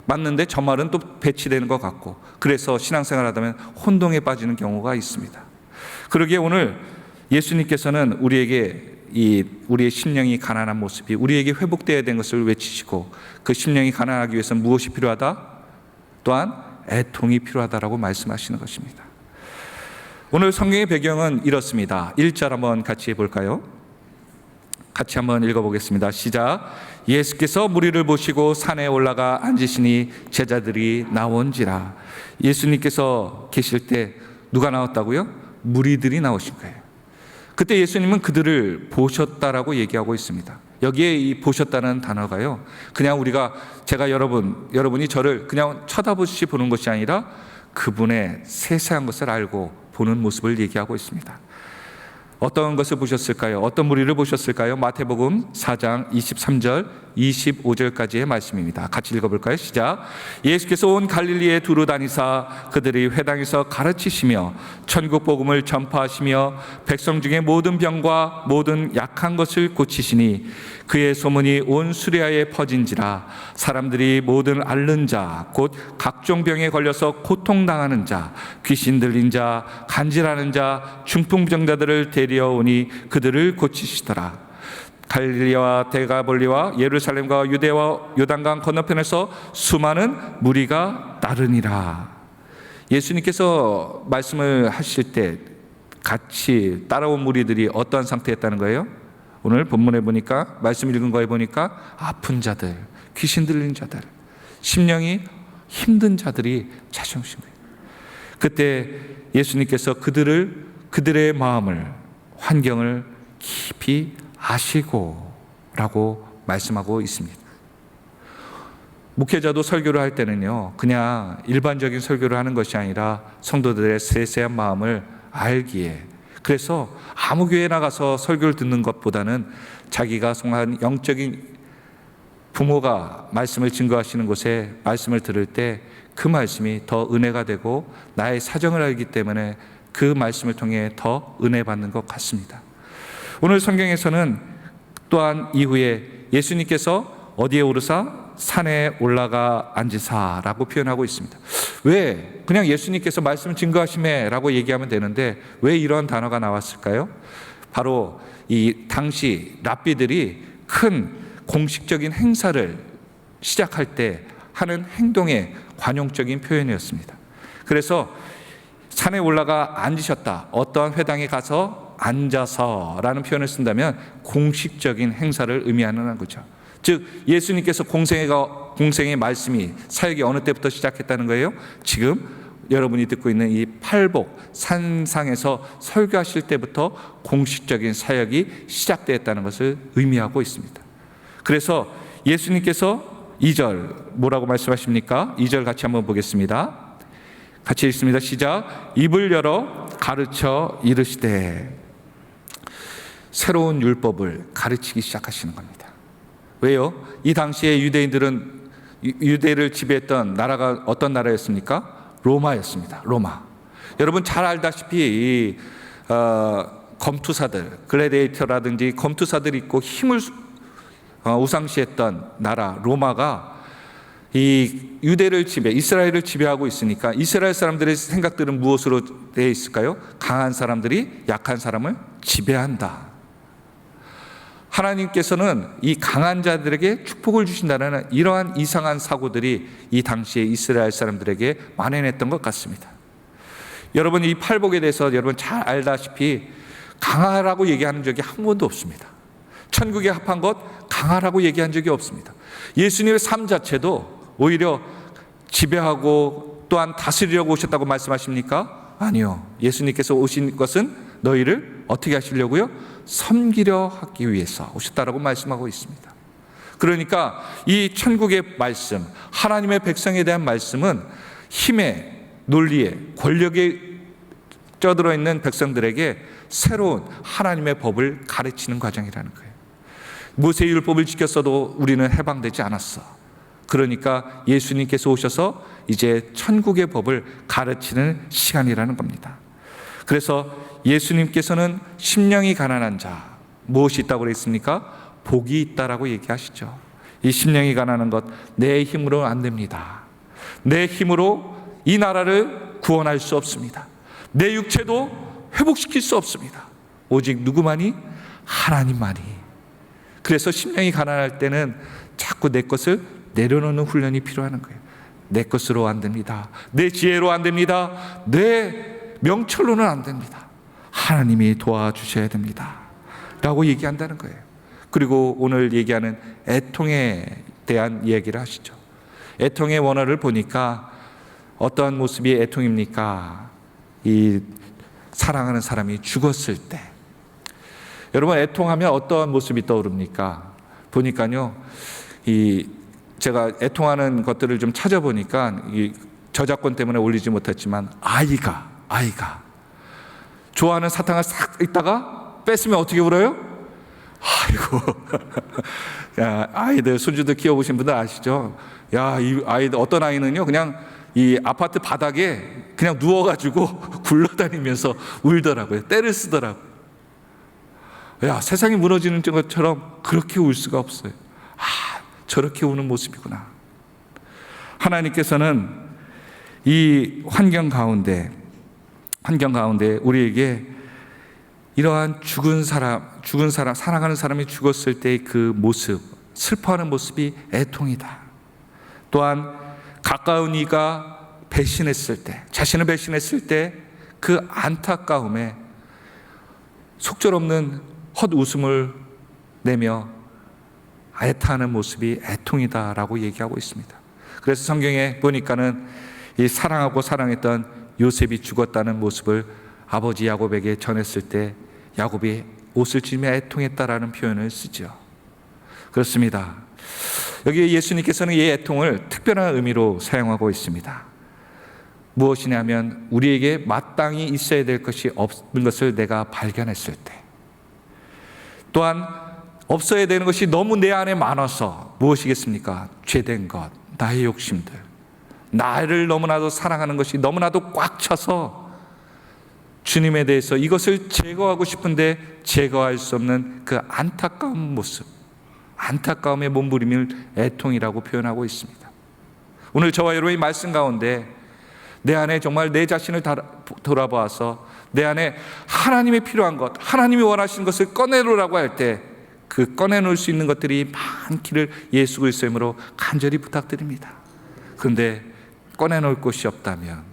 맞는데 저 말은 또 배치되는 것 같고, 그래서 신앙생활 하다면 혼동에 빠지는 경우가 있습니다. 그러기에 오늘 예수님께서는 우리에게 우리의 심령이 가난한 모습이 우리에게 회복되어야 되는 것을 외치시고, 그 심령이 가난하기 위해서는 무엇이 필요하다? 또한 애통이 필요하다라고 말씀하시는 것입니다. 오늘 성경의 배경은 이렇습니다. 1절 한번 같이 해볼까요? 같이 한번 읽어보겠습니다. 시작. 예수께서 무리를 보시고 산에 올라가 앉으시니 제자들이 나온지라. 예수님께서 계실 때 누가 나왔다고요? 무리들이 나오신 거예요. 그때 예수님은 그들을 보셨다라고 얘기하고 있습니다. 여기에 이 보셨다는 단어가요, 그냥 제가 여러분이 저를 그냥 쳐다보시 보는 것이 아니라 그분의 세세한 것을 알고 보는 모습을 얘기하고 있습니다. 어떤 것을 보셨을까요? 어떤 무리를 보셨을까요? 마태복음 4장 23절 25절까지의 말씀입니다. 같이 읽어볼까요? 시작. 예수께서 온 갈릴리에 두루 다니사 그들이 회당에서 가르치시며 천국 복음을 전파하시며 백성 중에 모든 병과 모든 약한 것을 고치시니 그의 소문이 온 수레아에 퍼진지라. 사람들이 모든 앓는 자 곧 각종 병에 걸려서 고통당하는 자, 귀신 들린 자, 간질하는 자, 중풍병자들을 데려오니 그들을 고치시더라. 갈릴리와 대가볼리와 예루살렘과 유대와 요단강 건너편에서 수많은 무리가 따르니라. 예수님께서 말씀을 하실 때 같이 따라온 무리들이 어떤 상태였다는 거예요? 오늘 본문에 보니까, 말씀 읽은 거에 보니까 아픈 자들, 귀신 들린 자들, 심령이 힘든 자들이 찾아오신 거예요. 그때 예수님께서 그들의 마음을, 환경을 깊이 아시고 라고 말씀하고 있습니다. 목회자도 설교를 할 때는요, 그냥 일반적인 설교를 하는 것이 아니라 성도들의 세세한 마음을 알기에, 그래서 아무 교회 나가서 설교를 듣는 것보다는 자기가 속한 영적인 부모가 말씀을 증거하시는 곳에 말씀을 들을 때 그 말씀이 더 은혜가 되고 나의 사정을 알기 때문에 그 말씀을 통해 더 은혜 받는 것 같습니다. 오늘 성경에서는 또한 이후에 예수님께서 어디에 오르사? 산에 올라가 앉으사라고 표현하고 있습니다. 왜? 그냥 예수님께서 말씀 증거하시매 라고 얘기하면 되는데 왜 이런 단어가 나왔을까요? 바로 이 당시 랍비들이 큰 공식적인 행사를 시작할 때 하는 행동의 관용적인 표현이었습니다. 그래서 산에 올라가 앉으셨다, 어떤 회당에 가서 앉아서라는 표현을 쓴다면 공식적인 행사를 의미하는 거죠. 즉 예수님께서 공생의 말씀이, 사역이 어느 때부터 시작했다는 거예요? 지금 여러분이 듣고 있는 이 팔복 산상에서 설교하실 때부터 공식적인 사역이 시작되었다는 것을 의미하고 있습니다. 그래서 예수님께서 2절 뭐라고 말씀하십니까? 2절 같이 한번 보겠습니다. 같이 읽습니다. 시작. 입을 열어 가르쳐 이르시되. 새로운 율법을 가르치기 시작하시는 겁니다. 왜요? 이 당시에 유대를 지배했던 나라가 어떤 나라였습니까? 로마였습니다. 로마. 여러분 잘 알다시피 검투사들, 글래디에이터라든지 검투사들이 있고 힘을 우상시했던 나라 로마가 이 유대를 이스라엘을 지배하고 있으니까 이스라엘 사람들의 생각들은 무엇으로 되어 있을까요? 강한 사람들이 약한 사람을 지배한다. 하나님께서는 이 강한 자들에게 축복을 주신다는 이러한 이상한 사고들이 이 당시에 이스라엘 사람들에게 만연했던 것 같습니다. 여러분 이 팔복에 대해서 여러분 잘 알다시피 강하라고 얘기하는 적이 한 번도 없습니다. 천국에 합한 것 강하라고 얘기한 적이 없습니다. 예수님의 삶 자체도 오히려 지배하고 또한 다스리려고 오셨다고 말씀하십니까? 아니요. 예수님께서 오신 것은 너희를 어떻게 하시려고요? 섬기려 하기 위해서 오셨다라고 말씀하고 있습니다. 그러니까 이 천국의 말씀, 하나님의 백성에 대한 말씀은 힘에, 논리에, 권력에 쪄들어 있는 백성들에게 새로운 하나님의 법을 가르치는 과정이라는 거예요. 모세의 율법을 지켰어도 우리는 해방되지 않았어. 그러니까 예수님께서 오셔서 이제 천국의 법을 가르치는 시간이라는 겁니다. 그래서 예수님께서는 심령이 가난한 자, 무엇이 있다고 그랬습니까? 복이 있다라고 얘기하시죠. 이 심령이 가난한 것, 내 힘으로 안 됩니다. 내 힘으로 이 나라를 구원할 수 없습니다. 내 육체도 회복시킬 수 없습니다. 오직 누구만이? 하나님만이. 그래서 심령이 가난할 때는 자꾸 내 것을 내려놓는 훈련이 필요한 거예요. 내 것으로 안 됩니다. 내 지혜로 안 됩니다. 내 명철로는 안 됩니다. 하나님이 도와주셔야 됩니다. 라고 얘기한다는 거예요. 그리고 오늘 얘기하는 애통에 대한 이야기를 하시죠. 애통의 원어를 보니까 어떠한 모습이 애통입니까? 이 사랑하는 사람이 죽었을 때. 여러분, 애통하면 어떠한 모습이 떠오릅니까? 보니까요, 제가 애통하는 것들을 좀 찾아보니까 이 저작권 때문에 올리지 못했지만 아이가 좋아하는 사탕을 싹 있다가 뺐으면 어떻게 울어요? 아이고. 야, 아이들, 손주들 키워보신 분들 아시죠? 야, 이 아이들, 어떤 아이는요, 그냥 이 아파트 바닥에 그냥 누워가지고 굴러다니면서 울더라고요. 떼를 쓰더라고요. 야, 세상이 무너지는 것처럼 그렇게 울 수가 없어요. 저렇게 우는 모습이구나. 하나님께서는 이 환경 가운데 우리에게 이러한 죽은 사람, 사랑하는 사람이 죽었을 때의 그 모습, 슬퍼하는 모습이 애통이다. 또한 가까운 이가 배신했을 때, 자신을 배신했을 때 그 안타까움에 속절없는 헛웃음을 내며 애타하는 모습이 애통이다라고 얘기하고 있습니다. 그래서 성경에 보니까는 이 사랑하고 사랑했던 요셉이 죽었다는 모습을 아버지 야곱에게 전했을 때 야곱이 옷을 찢으며 애통했다라는 표현을 쓰죠. 그렇습니다. 여기 예수님께서는 이 애통을 특별한 의미로 사용하고 있습니다. 무엇이냐면 우리에게 마땅히 있어야 될 것이 없는 것을 내가 발견했을 때, 또한 없어야 되는 것이 너무 내 안에 많아서 무엇이겠습니까? 죄된 것, 나의 욕심들, 나를 너무나도 사랑하는 것이 너무나도 꽉 차서 주님에 대해서 이것을 제거하고 싶은데 제거할 수 없는 그 안타까운 모습, 안타까움의 몸부림을 애통이라고 표현하고 있습니다. 오늘 저와 여러분의 말씀 가운데 내 안에 정말 내 자신을 돌아보아서 내 안에 하나님이 필요한 것, 하나님이 원하시는 것을 꺼내놓으라고 할 때 그 꺼내놓을 수 있는 것들이 많기를 예수 그리스도의 이름으로 간절히 부탁드립니다. 그런데 꺼내놓을 곳이 없다면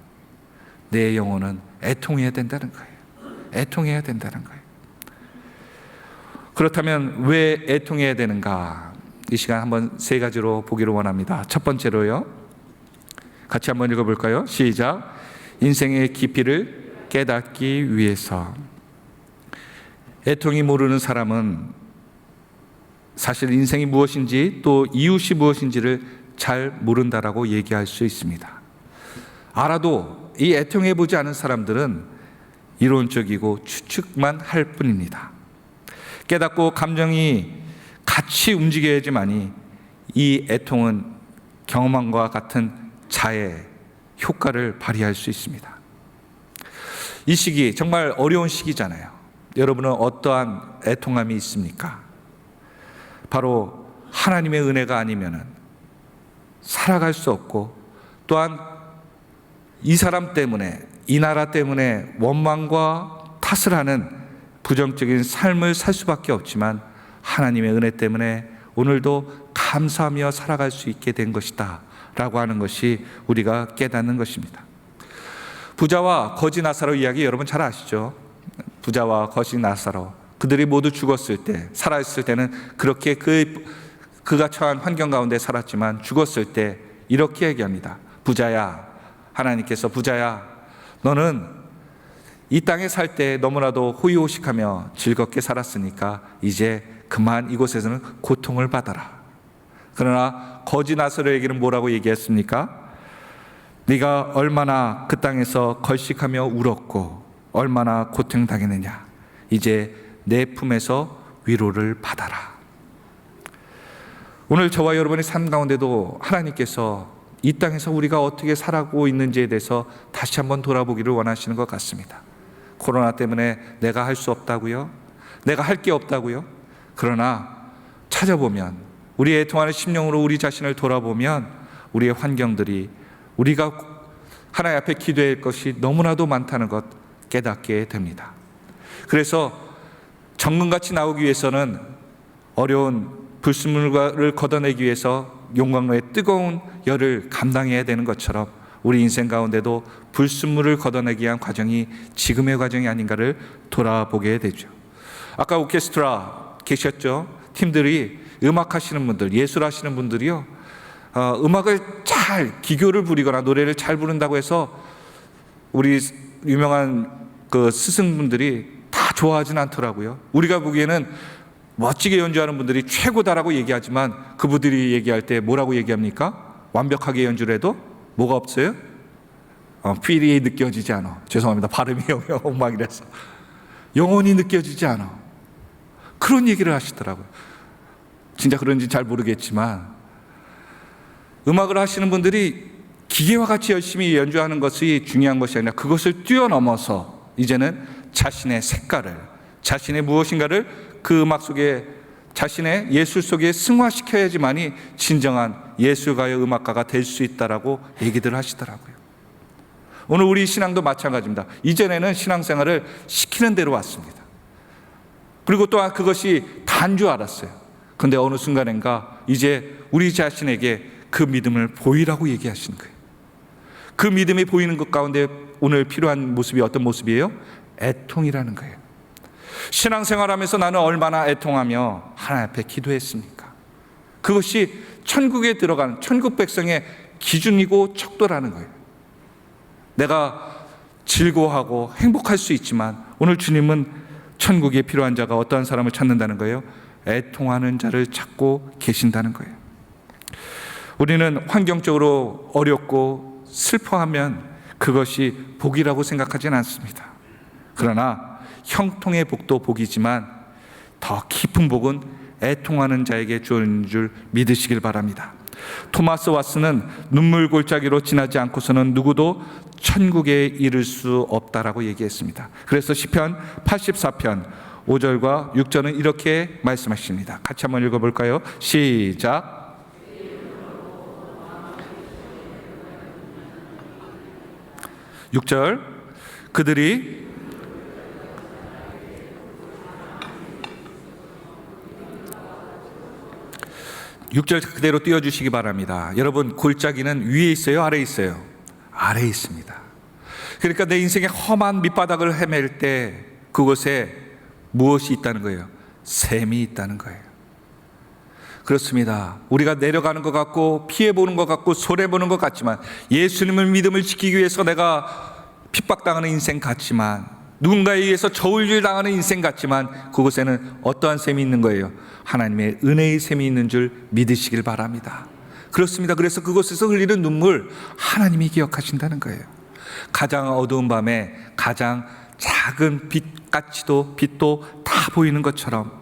내 영혼은 애통해야 된다는 거예요. 애통해야 된다는 거예요. 그렇다면 왜 애통해야 되는가? 이 시간 한번 세 가지로 보기를 원합니다. 첫 번째로요, 같이 한번 읽어볼까요? 시작. 인생의 깊이를 깨닫기 위해서. 애통이 모르는 사람은 사실 인생이 무엇인지 또 이웃이 무엇인지를 잘 모른다라고 얘기할 수 있습니다. 알아도 이 애통해 보지 않은 사람들은 이론적이고 추측만 할 뿐입니다. 깨닫고 감정이 같이 움직여야지만이 이 애통은 경험함과 같은 자의 효과를 발휘할 수 있습니다. 이 시기 정말 어려운 시기잖아요. 여러분은 어떠한 애통함이 있습니까? 바로 하나님의 은혜가 아니면 살아갈 수 없고, 또한 이 사람 때문에, 이 나라 때문에 원망과 탓을 하는 부정적인 삶을 살 수밖에 없지만 하나님의 은혜 때문에 오늘도 감사하며 살아갈 수 있게 된 것이다 라고 하는 것이 우리가 깨닫는 것입니다. 부자와 거지 나사로 이야기 여러분 잘 아시죠? 부자와 거지 나사로, 그들이 모두 죽었을 때, 살아있을 때는 그렇게 그가 처한 환경 가운데 살았지만 죽었을 때 이렇게 얘기합니다. 부자야, 하나님께서 부자야, 너는 이 땅에 살 때 너무나도 호의호식하며 즐겁게 살았으니까 이제 그만 이곳에서는 고통을 받아라. 그러나 거지 나사로에게는 뭐라고 얘기했습니까? 네가 얼마나 그 땅에서 걸식하며 울었고 얼마나 고통당했느냐, 이제 내 품에서 위로를 받아라. 오늘 저와 여러분의 삶 가운데도 하나님께서 이 땅에서 우리가 어떻게 살아가고 있는지에 대해서 다시 한번 돌아보기를 원하시는 것 같습니다. 코로나 때문에 내가 할 수 없다고요? 내가 할 게 없다고요? 그러나 찾아보면, 우리의 애통하는 심령으로 우리 자신을 돌아보면 우리의 환경들이, 우리가 하나님 앞에 기도할 것이 너무나도 많다는 것 깨닫게 됩니다. 그래서 정금같이 나오기 위해서는 어려운 불순물을 걷어내기 위해서 용광로의 뜨거운 열을 감당해야 되는 것처럼 우리 인생 가운데도 불순물을 걷어내기 위한 과정이 지금의 과정이 아닌가를 돌아보게 되죠. 아까 오케스트라 계셨죠? 팀들이 음악하시는 분들, 예술하시는 분들이요, 음악을 잘 기교를 부리거나 노래를 잘 부른다고 해서 우리 유명한 그 스승분들이 다 좋아하진 않더라고요. 우리가 보기에는 멋지게 연주하는 분들이 최고다라고 얘기하지만 그분들이 얘기할 때 뭐라고 얘기합니까? 완벽하게 연주를 해도 뭐가 없어요? 필이 느껴지지 않아. 죄송합니다. 발음이 엉망이라서. 영혼이 느껴지지 않아. 그런 얘기를 하시더라고요. 진짜 그런지 잘 모르겠지만 음악을 하시는 분들이 기계와 같이 열심히 연주하는 것이 중요한 것이 아니라 그것을 뛰어넘어서 이제는 자신의 색깔을, 자신의 무엇인가를 그 음악 속에, 자신의 예술 속에 승화시켜야지만이 진정한 예술가의 음악가가 될 수 있다라고 얘기들 하시더라고요. 오늘 우리 신앙도 마찬가지입니다. 이전에는 신앙생활을 시키는 대로 왔습니다. 그리고 또한 그것이 다인 줄 알았어요. 그런데 어느 순간인가 이제 우리 자신에게 그 믿음을 보이라고 얘기하시는 거예요. 그 믿음이 보이는 것 가운데 오늘 필요한 모습이 어떤 모습이에요? 애통이라는 거예요. 신앙생활하면서 나는 얼마나 애통하며 하나님 앞에 기도했습니까? 그것이 천국에 들어가는 천국 백성의 기준이고 척도라는 거예요. 내가 즐거워하고 행복할 수 있지만 오늘 주님은 천국에 필요한 자가 어떠한 사람을 찾는다는 거예요? 애통하는 자를 찾고 계신다는 거예요. 우리는 환경적으로 어렵고 슬퍼하면 그것이 복이라고 생각하지는 않습니다. 그러나 형통의 복도 복이지만 더 깊은 복은 애통하는 자에게 주어진 줄 믿으시길 바랍니다. 토마스 왓슨은 눈물 골짜기로 지나지 않고서는 누구도 천국에 이를 수 없다라고 얘기했습니다. 그래서 시편 84편 5절과 6절은 이렇게 말씀하십니다. 같이 한번 읽어볼까요? 시작. 6절, 그들이 6절 그대로 띄워주시기 바랍니다. 여러분, 골짜기는 위에 있어요? 아래에 있어요? 아래에 있습니다. 그러니까 내 인생의 험한 밑바닥을 헤맬 때 그곳에 무엇이 있다는 거예요? 샘이 있다는 거예요. 그렇습니다. 우리가 내려가는 것 같고 피해보는 것 같고 손해보는 것 같지만 예수님을 믿음을 지키기 위해서 내가 핍박당하는 인생 같지만 누군가에 의해서 저울질 당하는 인생 같지만 그곳에는 어떠한 샘이 있는 거예요? 하나님의 은혜의 샘이 있는 줄 믿으시길 바랍니다. 그렇습니다. 그래서 그곳에서 흘리는 눈물 하나님이 기억하신다는 거예요. 가장 어두운 밤에 가장 작은 빛같이도 빛도 다 보이는 것처럼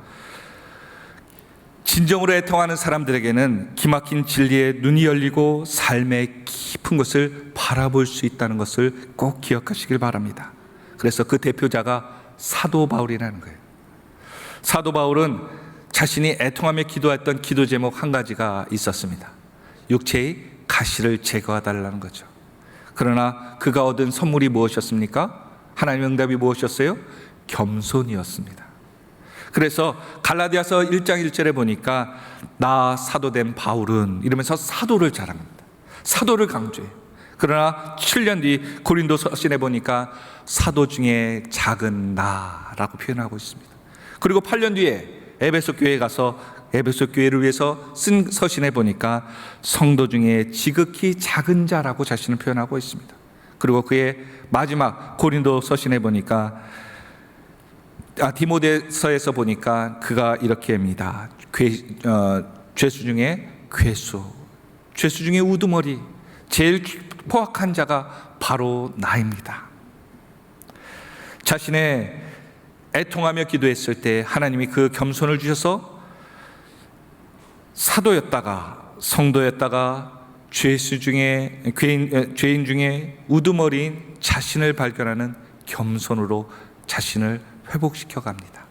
진정으로 애통하는 사람들에게는 기막힌 진리의 눈이 열리고 삶의 깊은 것을 바라볼 수 있다는 것을 꼭 기억하시길 바랍니다. 그래서 그 대표자가 사도 바울이라는 거예요. 사도 바울은 자신이 애통하며 기도했던 기도 제목 한 가지가 있었습니다. 육체의 가시를 제거해달라는 거죠. 그러나 그가 얻은 선물이 무엇이었습니까? 하나님의 응답이 무엇이었어요? 겸손이었습니다. 그래서 갈라디아서 1장 1절에 보니까 나 사도된 바울은 이러면서 사도를 자랑합니다. 사도를 강조해요. 그러나 7년 뒤 고린도 서신에 보니까 사도 중에 작은 나라고 표현하고 있습니다. 그리고 8년 뒤에 에베소 교회에 가서 에베소 교회를 위해서 쓴 서신에 보니까 성도 중에 지극히 작은 자라고 자신을 표현하고 있습니다. 그리고 그의 마지막 고린도 서신에 보니까 디모데서에서 보니까 그가 이렇게 합니다. 죄수 중에 괴수, 죄수 중에 우두머리, 제일 포악한 자가 바로 나입니다. 자신의 애통하며 기도했을 때 하나님이 그 겸손을 주셔서 사도였다가 성도였다가 죄수 중에 죄인 중에 우두머리인 자신을 발견하는 겸손으로 자신을 회복시켜 갑니다.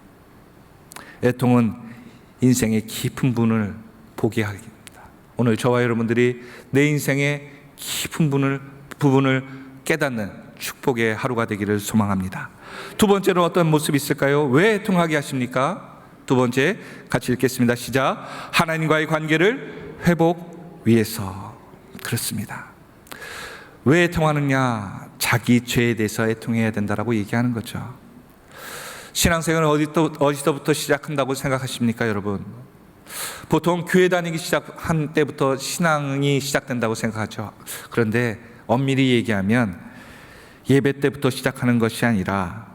애통은 인생의 깊은 부분을 보게 합니다. 오늘 저와 여러분들이 내 인생의 깊은 부분을 깨닫는 축복의 하루가 되기를 소망합니다. 두 번째로 어떤 모습이 있을까요? 왜 애통하게 하십니까? 두 번째 같이 읽겠습니다. 시작. 하나님과의 관계를 위해서. 그렇습니다. 왜 애통하느냐? 자기 죄에 대해서 애통해야 된다라고 얘기하는 거죠. 신앙생활은 어디서부터 시작한다고 생각하십니까, 여러분? 보통 교회 다니기 시작한 때부터 신앙이 시작된다고 생각하죠. 그런데 엄밀히 얘기하면 예배 때부터 시작하는 것이 아니라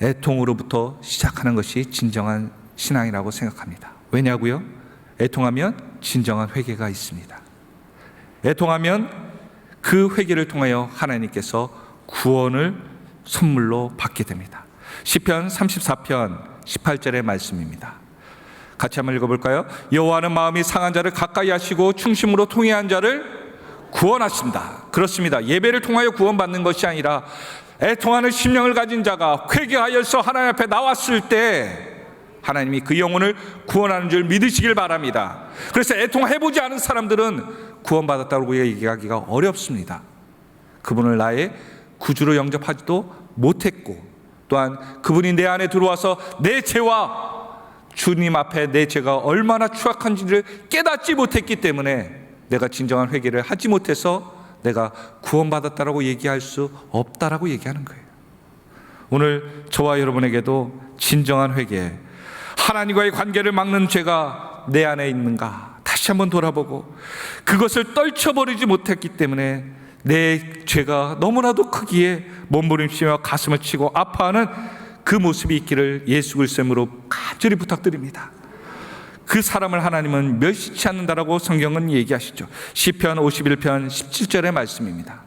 애통으로부터 시작하는 것이 진정한 신앙이라고 생각합니다. 왜냐고요? 애통하면 진정한 회개가 있습니다. 애통하면 그 회개를 통하여 하나님께서 구원을 선물로 받게 됩니다. 시편 34편 18절의 말씀입니다. 같이 한번 읽어볼까요? 여호와는 마음이 상한 자를 가까이 하시고 충심으로 통회한 자를 구원하신다. 그렇습니다. 예배를 통하여 구원받는 것이 아니라 애통하는 심령을 가진 자가 회개하여서 하나님 앞에 나왔을 때 하나님이 그 영혼을 구원하는 줄 믿으시길 바랍니다. 그래서 애통해보지 않은 사람들은 구원받았다고 얘기하기가 어렵습니다. 그분을 나의 구주로 영접하지도 못했고, 또한 그분이 내 안에 들어와서 내 죄와 주님 앞에 내 죄가 얼마나 추악한지를 깨닫지 못했기 때문에 내가 진정한 회개를 하지 못해서 내가 구원받았다라고 얘기할 수 없다라고 얘기하는 거예요. 오늘 저와 여러분에게도 진정한 회개, 하나님과의 관계를 막는 죄가 내 안에 있는가 다시 한번 돌아보고, 그것을 떨쳐버리지 못했기 때문에 내 죄가 너무나도 크기에 몸부림치며 가슴을 치고 아파하는 그 모습이 있기를 예수 그리스도의 이름으로 간절히 부탁드립니다. 그 사람을 하나님은 멸시치 않는다라고 성경은 얘기하시죠. 시편 51편 17절의 말씀입니다.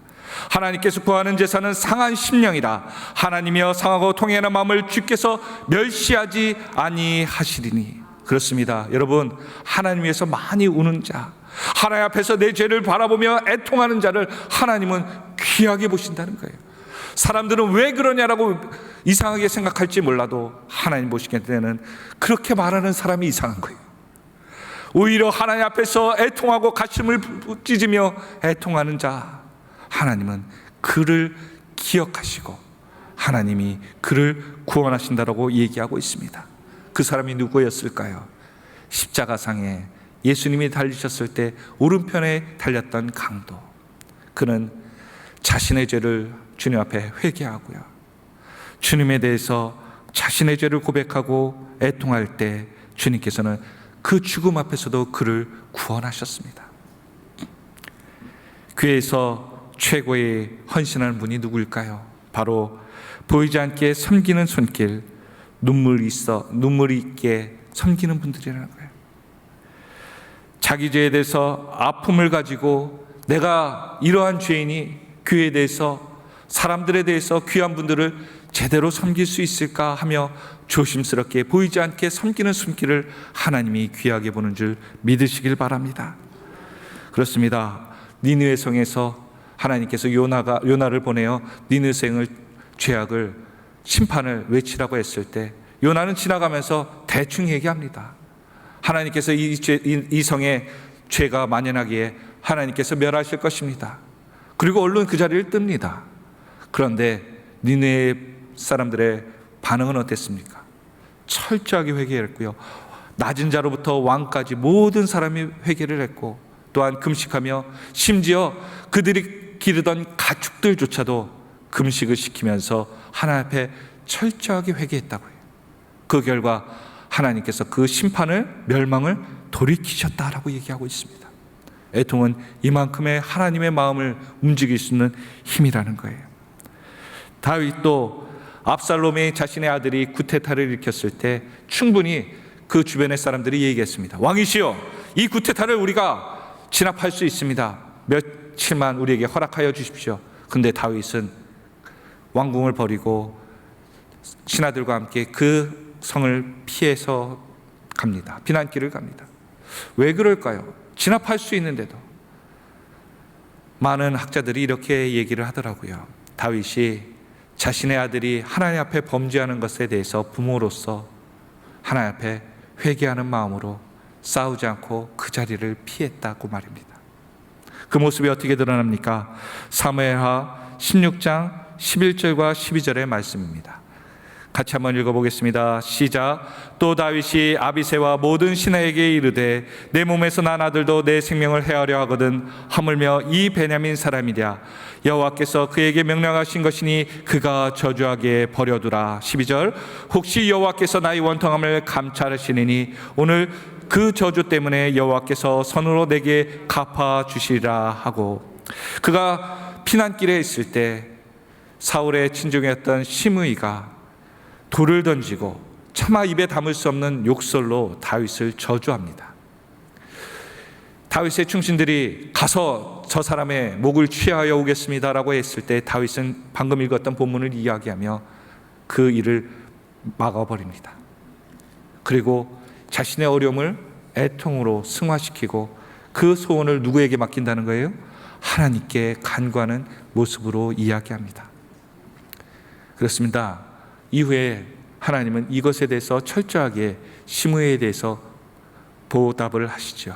하나님께서 구하는 제사는 상한 심령이라. 하나님이여 상하고 통회하는 마음을 주께서 멸시하지 아니하시리니. 그렇습니다. 여러분, 하나님 위해서 많이 우는 자, 하나님 앞에서 내 죄를 바라보며 애통하는 자를 하나님은 귀하게 보신다는 거예요. 사람들은 왜 그러냐라고 이상하게 생각할지 몰라도 하나님 보시기에 때는 그렇게 말하는 사람이 이상한 거예요. 오히려 하나님 앞에서 애통하고 가슴을 찢으며 애통하는 자, 하나님은 그를 기억하시고 하나님이 그를 구원하신다라고 얘기하고 있습니다. 그 사람이 누구였을까요? 십자가상에 예수님이 달리셨을 때 오른편에 달렸던 강도. 그는 자신의 죄를 주님 앞에 회개하고요, 주님에 대해서 자신의 죄를 고백하고 애통할 때 주님께서는 그 죽음 앞에서도 그를 구원하셨습니다. 교회에서 최고의 헌신하는 분이 누구일까요? 바로 보이지 않게 섬기는 손길, 눈물이 있게 섬기는 분들이라는 거예요. 자기 죄에 대해서 아픔을 가지고 내가 이러한 죄인이 교회에 대해서, 사람들에 대해서 귀한 분들을 제대로 섬길 수 있을까 하며 조심스럽게 보이지 않게 섬기는 손길을 하나님이 귀하게 보는 줄 믿으시길 바랍니다. 그렇습니다. 니느웨 성에서 하나님께서 요나를 보내어 니느웨 성의 죄악을, 심판을 외치라고 했을 때 요나는 지나가면서 대충 얘기합니다. 하나님께서 이 성에 죄가 만연하기에 하나님께서 멸하실 것입니다. 그리고 얼른 그 자리를 뜹니다. 그런데 니느웨 사람들의 반응은 어땠습니까? 철저하게 회개했고요, 낮은 자로부터 왕까지 모든 사람이 회개를 했고, 또한 금식하며 심지어 그들이 기르던 가축들조차도 금식을 시키면서 하나님 앞에 철저하게 회개했다고 해요. 그 결과 하나님께서 그 심판을, 멸망을 돌이키셨다라고 얘기하고 있습니다. 애통은 이만큼의 하나님의 마음을 움직일 수 있는 힘이라는 거예요. 다윗도 압살롬이 자신의 아들이 구테타를 일으켰을 때 충분히 그 주변의 사람들이 얘기했습니다. 왕이시여, 이 구테타를 우리가 진압할 수 있습니다. 며칠만 우리에게 허락하여 주십시오. 근데 다윗은 왕궁을 버리고 신하들과 함께 그 성을 피해서 갑니다. 피난길을 갑니다. 왜 그럴까요? 진압할 수 있는데도. 많은 학자들이 이렇게 얘기를 하더라고요. 다윗이 자신의 아들이 하나님 앞에 범죄하는 것에 대해서 부모로서 하나님 앞에 회개하는 마음으로 싸우지 않고 그 자리를 피했다고 말입니다. 그 모습이 어떻게 드러납니까? 사무엘하 16장 11절과 12절의 말씀입니다. 같이 한번 읽어보겠습니다. 시작. 또 다윗이 아비새와 모든 신하에게 이르되 내 몸에서 난 아들도 내 생명을 해하려 하거든 하물며 이 베냐민 사람이랴. 여호와께서 그에게 명령하신 것이니 그가 저주하게 버려두라. 12절. 혹시 여호와께서 나의 원통함을 감찰하시느니 오늘 그 저주 때문에 여호와께서 선으로 내게 갚아 주시리라 하고, 그가 피난길에 있을 때 사울의 친족이었던 시므이가 돌을 던지고 차마 입에 담을 수 없는 욕설로 다윗을 저주합니다. 다윗의 충신들이 가서 저 사람의 목을 취하여 오겠습니다라고 했을 때 다윗은 방금 읽었던 본문을 이야기하며 그 일을 막아버립니다. 그리고 자신의 어려움을 애통으로 승화시키고 그 소원을 누구에게 맡긴다는 거예요? 하나님께 간구하는 모습으로 이야기합니다. 그렇습니다. 이후에 하나님은 이것에 대해서 철저하게 시므이에 대해서 보답을 하시죠.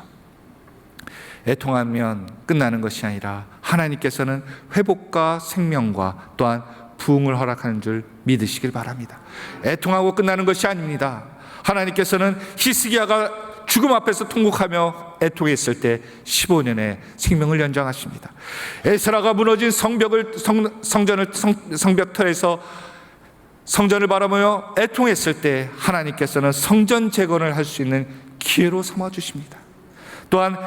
애통하면 끝나는 것이 아니라 하나님께서는 회복과 생명과 또한 부흥을 허락하는 줄 믿으시길 바랍니다. 애통하고 끝나는 것이 아닙니다. 하나님께서는 히스기야가 죽음 앞에서 통곡하며 애통했을 때 15년의 생명을 연장하십니다. 에스라가 무너진 성벽터에서 성전을 바라보며 애통했을 때 하나님께서는 성전 재건을 할 수 있는 기회로 삼아주십니다. 또한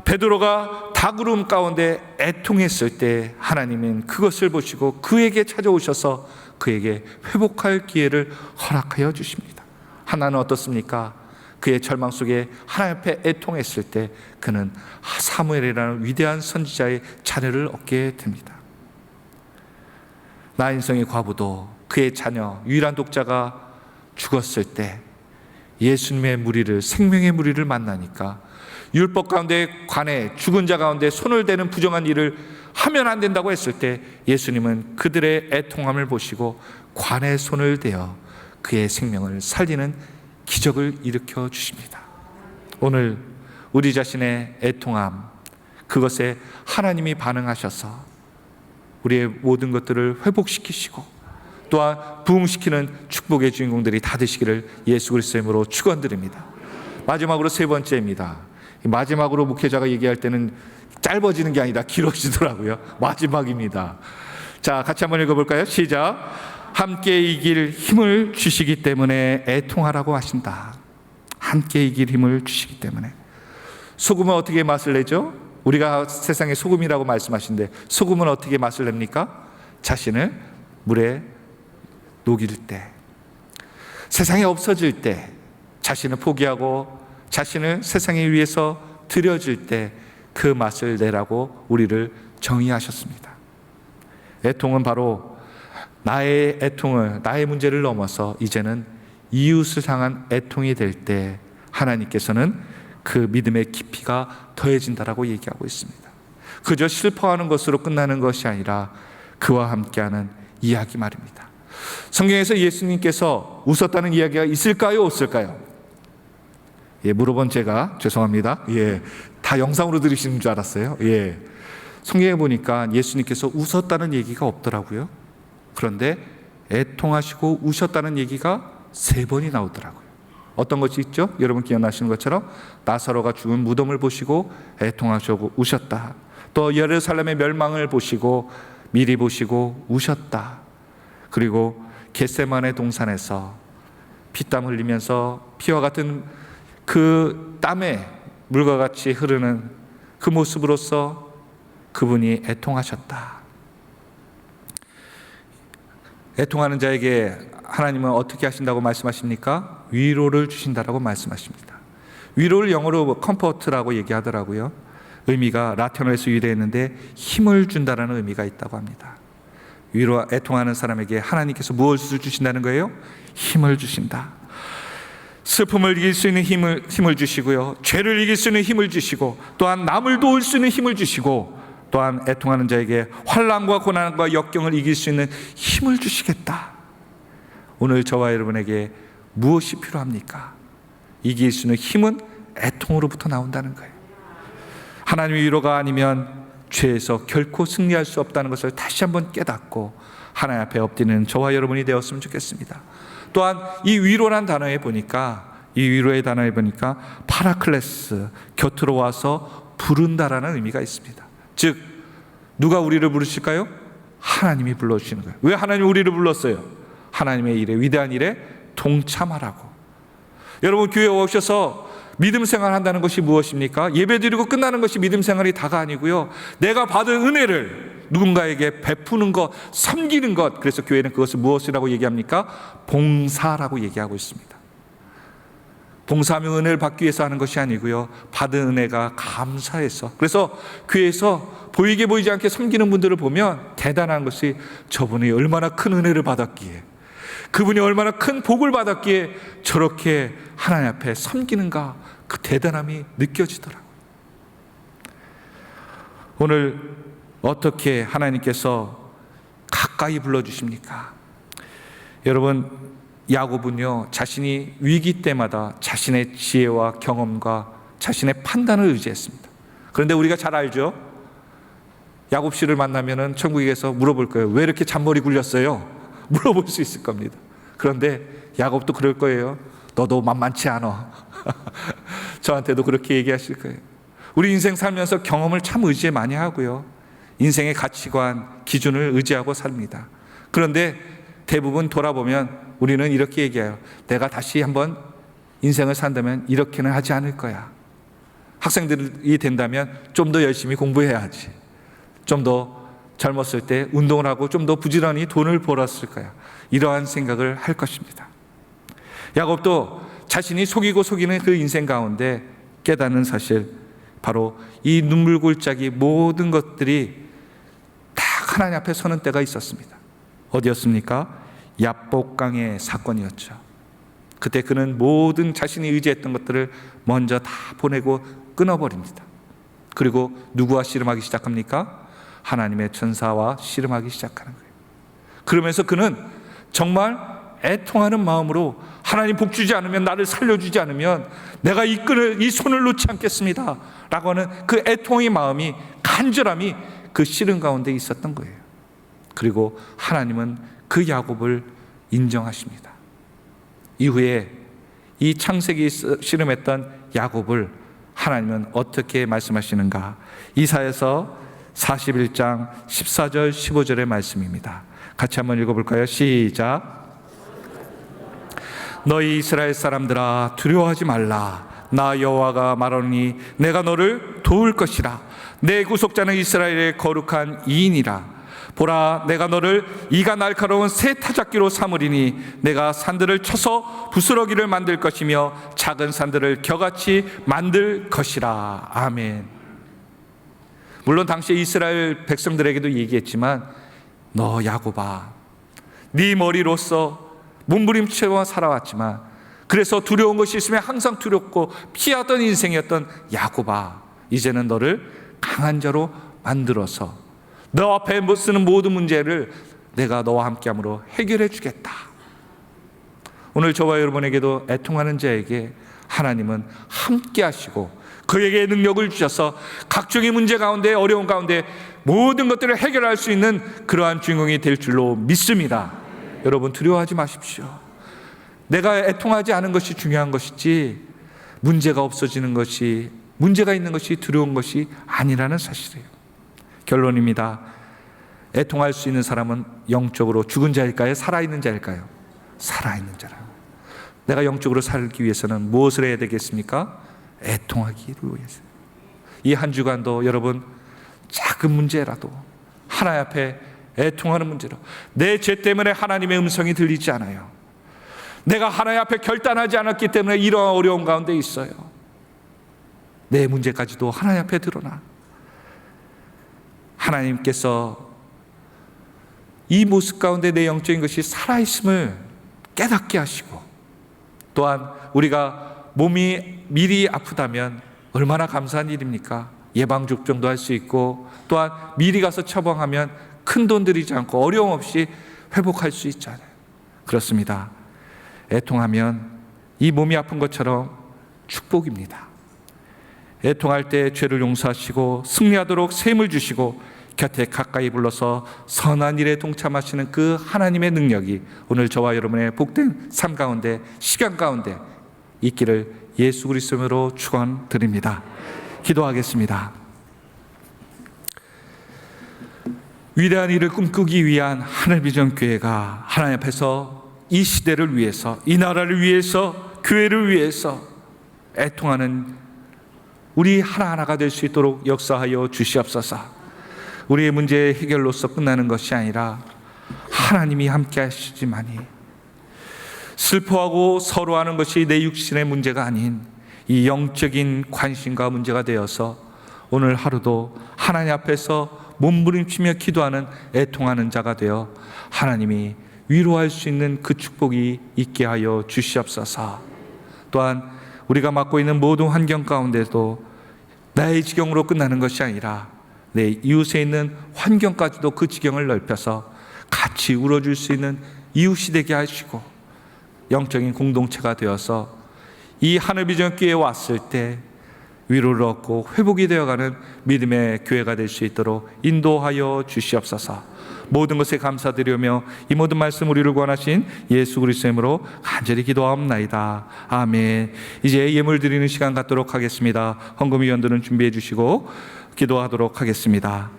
베드로가 닭구름 가운데 애통했을 때 하나님은 그것을 보시고 그에게 찾아오셔서 그에게 회복할 기회를 허락하여 주십니다. 하나는 어떻습니까? 그의 절망 속에 하나님 앞에 애통했을 때 그는 사무엘이라는 위대한 선지자의 자녀를 얻게 됩니다. 나인성의 과부도 그의 자녀 유일한 독자가 죽었을 때 예수님의 무리를, 생명의 무리를 만나니까 율법 가운데 관해 죽은 자 가운데 손을 대는 부정한 일을 하면 안 된다고 했을 때 예수님은 그들의 애통함을 보시고 관에 손을 대어 그의 생명을 살리는 기적을 일으켜 주십니다. 오늘 우리 자신의 애통함, 그것에 하나님이 반응하셔서 우리의 모든 것들을 회복시키시고 또한 부흥시키는 축복의 주인공들이 다 되시기를 예수 그리스도의 이름으로 축원드립니다. 마지막으로 세 번째입니다. 마지막으로 목회자가 얘기할 때는 짧아지는 게 아니라 길어지더라고요. 마지막입니다. 자, 같이 한번 읽어볼까요? 시작. 함께 이길 힘을 주시기 때문에 애통하라고 하신다. 함께 이길 힘을 주시기 때문에. 소금은 어떻게 맛을 내죠? 우리가 세상의 소금이라고 말씀하시는데 소금은 어떻게 맛을 냅니까? 자신을 물에 녹일 때, 세상에 없어질 때, 자신을 포기하고 자신을 세상에 위해서 드려질 때 그 맛을 내라고 우리를 정의하셨습니다. 애통은 바로 나의 애통을, 나의 문제를 넘어서 이제는 이웃을 향한 애통이 될 때 하나님께서는 그 믿음의 깊이가 더해진다라고 얘기하고 있습니다. 그저 슬퍼하는 것으로 끝나는 것이 아니라 그와 함께하는 이야기 말입니다. 성경에서 예수님께서 웃었다는 이야기가 있을까요? 없을까요? 물어본 제가 죄송합니다. 다 영상으로 들으시는 줄 알았어요. 성경에 보니까 예수님께서 웃었다는 얘기가 없더라고요. 그런데 애통하시고 우셨다는 얘기가 3번이 나오더라고요. 어떤 것이 있죠? 여러분 기억나시는 것처럼 나사로가 죽은 무덤을 보시고 애통하시고 우셨다. 또 예루살렘의 멸망을 보시고 미리 보시고 우셨다. 그리고 겟세마네 동산에서 피땀 흘리면서 피와 같은 그 땀에 물과 같이 흐르는 그 모습으로서 그분이 애통하셨다. 애통하는 자에게 하나님은 어떻게 하신다고 말씀하십니까? 위로를 주신다라고 말씀하십니다. 위로를 영어로 컴포트라고 얘기하더라고요. 의미가 라틴어에서 유래했는데 힘을 준다라는 의미가 있다고 합니다. 위로 애통하는 사람에게 하나님께서 무엇을 주신다는 거예요? 힘을 주신다. 슬픔을 이길 수 있는 힘을 주시고요, 죄를 이길 수 있는 힘을 주시고, 또한 남을 도울 수 있는 힘을 주시고, 또한 애통하는 자에게 환난과 고난과 역경을 이길 수 있는 힘을 주시겠다. 오늘 저와 여러분에게 무엇이 필요합니까? 이길 수 있는 힘은 애통으로부터 나온다는 거예요. 하나님의 위로가 아니면 죄에서 결코 승리할 수 없다는 것을 다시 한번 깨닫고 하나님 앞에 엎드리는 저와 여러분이 되었으면 좋겠습니다. 또한 이 위로란 단어에 보니까, 이 위로의 단어에 보니까 파라클레스, 곁으로 와서 부른다라는 의미가 있습니다. 즉 누가 우리를 부르실까요? 하나님이 불러주시는 거예요. 왜 하나님이 우리를 불렀어요? 하나님의 일에, 위대한 일에 동참하라고. 여러분, 교회에 오셔서 믿음 생활한다는 것이 무엇입니까? 예배드리고 끝나는 것이 믿음 생활이 다가 아니고요, 내가 받은 은혜를 누군가에게 베푸는 것, 섬기는 것. 그래서 교회는 그것을 무엇이라고 얘기합니까? 봉사라고 얘기하고 있습니다. 봉사하면 은혜를 받기 위해서 하는 것이 아니고요, 받은 은혜가 감사해서. 그래서 교회에서 보이게 보이지 않게 섬기는 분들을 보면 대단한 것이, 저분이 얼마나 큰 은혜를 받았기에, 그분이 얼마나 큰 복을 받았기에 저렇게 하나님 앞에 섬기는가, 그 대단함이 느껴지더라고요. 오늘 어떻게 하나님께서 가까이 불러주십니까? 여러분, 야곱은요, 자신이 위기 때마다 자신의 지혜와 경험과 자신의 판단을 의지했습니다. 그런데 우리가 잘 알죠? 야곱 씨를 만나면은 천국에서 물어볼 거예요. 왜 이렇게 잔머리 굴렸어요? 물어볼 수 있을 겁니다. 그런데 야곱도 그럴 거예요. 너도 만만치 않아. 저한테도 그렇게 얘기하실 거예요. 우리 인생 살면서 경험을 참 의지 많이 하고요, 인생의 가치관, 기준을 의지하고 삽니다. 그런데 대부분 돌아보면 우리는 이렇게 얘기해요. 내가 다시 한번 인생을 산다면 이렇게는 하지 않을 거야. 학생들이 된다면 좀 더 열심히 공부해야지. 좀 더 젊었을 때 운동을 하고 좀 더 부지런히 돈을 벌었을 거야. 이러한 생각을 할 것입니다. 야곱도 자신이 속이고 속이는 그 인생 가운데 깨닫는 사실, 바로 이 눈물골짜기 모든 것들이 다 하나님 앞에 서는 때가 있었습니다. 어디였습니까? 야복강의 사건이었죠. 그때 그는 모든 자신이 의지했던 것들을 먼저 다 보내고 끊어버립니다. 그리고 누구와 씨름하기 시작합니까? 하나님의 천사와 씨름하기 시작하는 거예요. 그러면서 그는 정말 애통하는 마음으로, 하나님 복 주지 않으면, 나를 살려주지 않으면 내가 이 손을 놓지 않겠습니다 라고 하는 그 애통의 마음이, 간절함이 그 씨름 가운데 있었던 거예요. 그리고 하나님은 그 야곱을 인정하십니다. 이후에 이 창세기 씨름했던 야곱을 하나님은 어떻게 말씀하시는가? 이사야서 41장 14절 15절의 말씀입니다. 같이 한번 읽어볼까요? 시작. 너희 이스라엘 사람들아, 두려워하지 말라. 나 여호와가 말하노니 내가 너를 도울 것이라. 내 구속자는 이스라엘의 거룩한 이인이라. 보라, 내가 너를 이가 날카로운 새 타작기로 삼으리니 내가 산들을 쳐서 부스러기를 만들 것이며 작은 산들을 겨같이 만들 것이라. 아멘. 물론 당시 이스라엘 백성들에게도 얘기했지만, 너 야곱아, 네 머리로서 몸부림치며 살아왔지만, 그래서 두려운 것이 있으면 항상 두렵고 피하던 인생이었던 야곱아, 이제는 너를 강한 자로 만들어서 너 앞에 쓰는 모든 문제를 내가 너와 함께함으로 해결해 주겠다. 오늘 저와 여러분에게도 애통하는 자에게 하나님은 함께 하시고 그에게 능력을 주셔서 각종의 문제 가운데, 어려운 가운데 모든 것들을 해결할 수 있는 그러한 주인공이 될 줄로 믿습니다. 여러분, 두려워하지 마십시오. 내가 애통하지 않은 것이 중요한 것이지, 문제가 없어지는 것이, 문제가 있는 것이 두려운 것이 아니라는 사실이에요. 결론입니다. 애통할 수 있는 사람은 영적으로 죽은 자일까요? 살아있는 자일까요? 살아있는 자라. 내가 영적으로 살기 위해서는 무엇을 해야 되겠습니까? 애통하기를 위해서. 이 한 주간도 여러분, 작은 문제라도 하나님 앞에 애통하는 문제로, 내 죄 때문에 하나님의 음성이 들리지 않아요. 내가 하나님 앞에 결단하지 않았기 때문에 이러한 어려움 가운데 있어요. 내 문제까지도 하나님 앞에 드러나. 하나님께서 이 모습 가운데 내 영적인 것이 살아있음을 깨닫게 하시고, 또한 우리가 몸이 미리 아프다면 얼마나 감사한 일입니까? 예방접종도 할 수 있고, 또한 미리 가서 처방하면 큰 돈 들이지 않고 어려움 없이 회복할 수 있잖아요. 그렇습니다. 애통하면 이 몸이 아픈 것처럼 축복입니다. 애통할 때 죄를 용서하시고 승리하도록 셈을 주시고 곁에 가까이 불러서 선한 일에 동참하시는 그 하나님의 능력이 오늘 저와 여러분의 복된 삶 가운데, 시간 가운데 있기를 예수 그리스도로 축원드립니다. 기도하겠습니다. 위대한 일을 꿈꾸기 위한 하늘비전교회가 하나님 앞에서 이 시대를 위해서, 이 나라를 위해서, 교회를 위해서 애통하는 우리 하나하나가 될 수 있도록 역사하여 주시옵소서. 우리의 문제의 해결로서 끝나는 것이 아니라 하나님이 함께 하시지만이, 슬퍼하고 서로하는 것이 내 육신의 문제가 아닌 이 영적인 관심과 문제가 되어서 오늘 하루도 하나님 앞에서 몸부림치며 기도하는 애통하는 자가 되어 하나님이 위로할 수 있는 그 축복이 있게 하여 주시옵소서. 또한 우리가 맡고 있는 모든 환경 가운데도 나의 지경으로 끝나는 것이 아니라 내 이웃에 있는 환경까지도 그 지경을 넓혀서 같이 울어줄 수 있는 이웃이 되게 하시고 영적인 공동체가 되어서 이 하늘비전교회에 왔을 때 위로를 얻고 회복이 되어가는 믿음의 교회가 될 수 있도록 인도하여 주시옵소서. 모든 것에 감사드리며 이 모든 말씀 우리를 구원하신 예수 그리스도의 이름으로 간절히 기도하옵나이다. 아멘. 이제 예물 드리는 시간 갖도록 하겠습니다. 헌금위원들은 준비해 주시고 기도하도록 하겠습니다.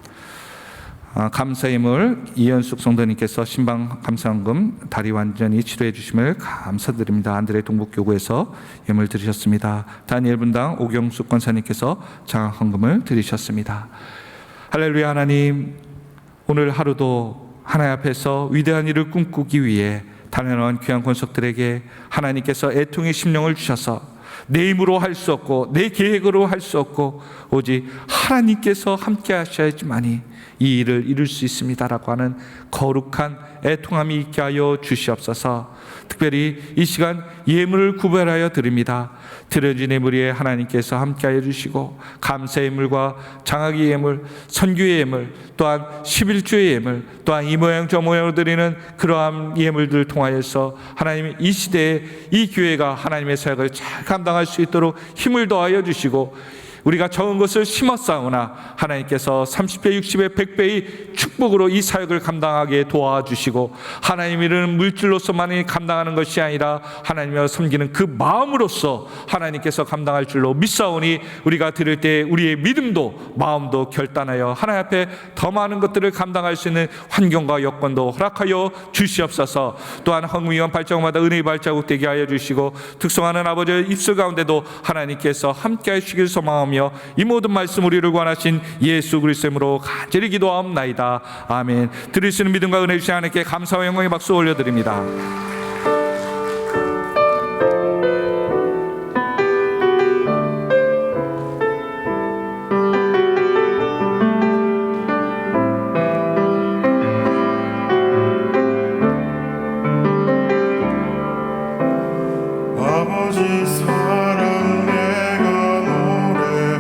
감사 예물 이현숙 성도님께서 신방 감사헌금 다리 완전히 치료해 주심을 감사드립니다. 안드레 동북교구에서 예물 드리셨습니다. 다니엘 분당 오경숙 권사님께서 장학헌금을 드리셨습니다. 할렐루야. 하나님, 오늘 하루도 하나님 앞에서 위대한 일을 꿈꾸기 위해 단연한 귀한 권속들에게 하나님께서 애통의 심령을 주셔서 내 힘으로 할 수 없고 내 계획으로 할 수 없고 오직 하나님께서 함께 하셔야지만이 이 일을 이룰 수 있습니다라고 하는 거룩한 애통함이 있게 하여 주시옵소서. 특별히 이 시간 예물을 구별하여 드립니다. 드려진 예물 위에 하나님께서 함께 하여 주시고 감사의 예물과 장학의 예물, 선교의 예물, 또한 11조의 예물, 또한 이 모양 저 모양으로 드리는 그러한 예물들을 통하여서 하나님 이 시대에 이 교회가 하나님의 사역을 잘 감당할 수 있도록 힘을 더하여 주시고 우리가 적은 것을 심었사오나 하나님께서 30배, 60배, 100배의 축복으로 이 사역을 감당하게 도와주시고 하나님 이르는 물질로서만이 감당하는 것이 아니라 하나님을 섬기는 그 마음으로서 하나님께서 감당할 줄로 믿사오니 우리가 드릴 때 우리의 믿음도 마음도 결단하여 하나님 앞에 더 많은 것들을 감당할 수 있는 환경과 여건도 허락하여 주시옵소서. 또한 헌금위원 발자국마다 은혜의 발자국 되게 하여 주시고 특성하는 아버지의 입술 가운데도 하나님께서 함께 하시길 소망하며 이 모든 말씀 우리를 구원하신 예수 그리스도의 이름으로 간절히 기도하옵나이다. 아멘. 드릴 수 있는 믿음과 은혜 주신 하나님께 감사와 영광의 박수 올려드립니다. 아버지 사랑 내가 노래해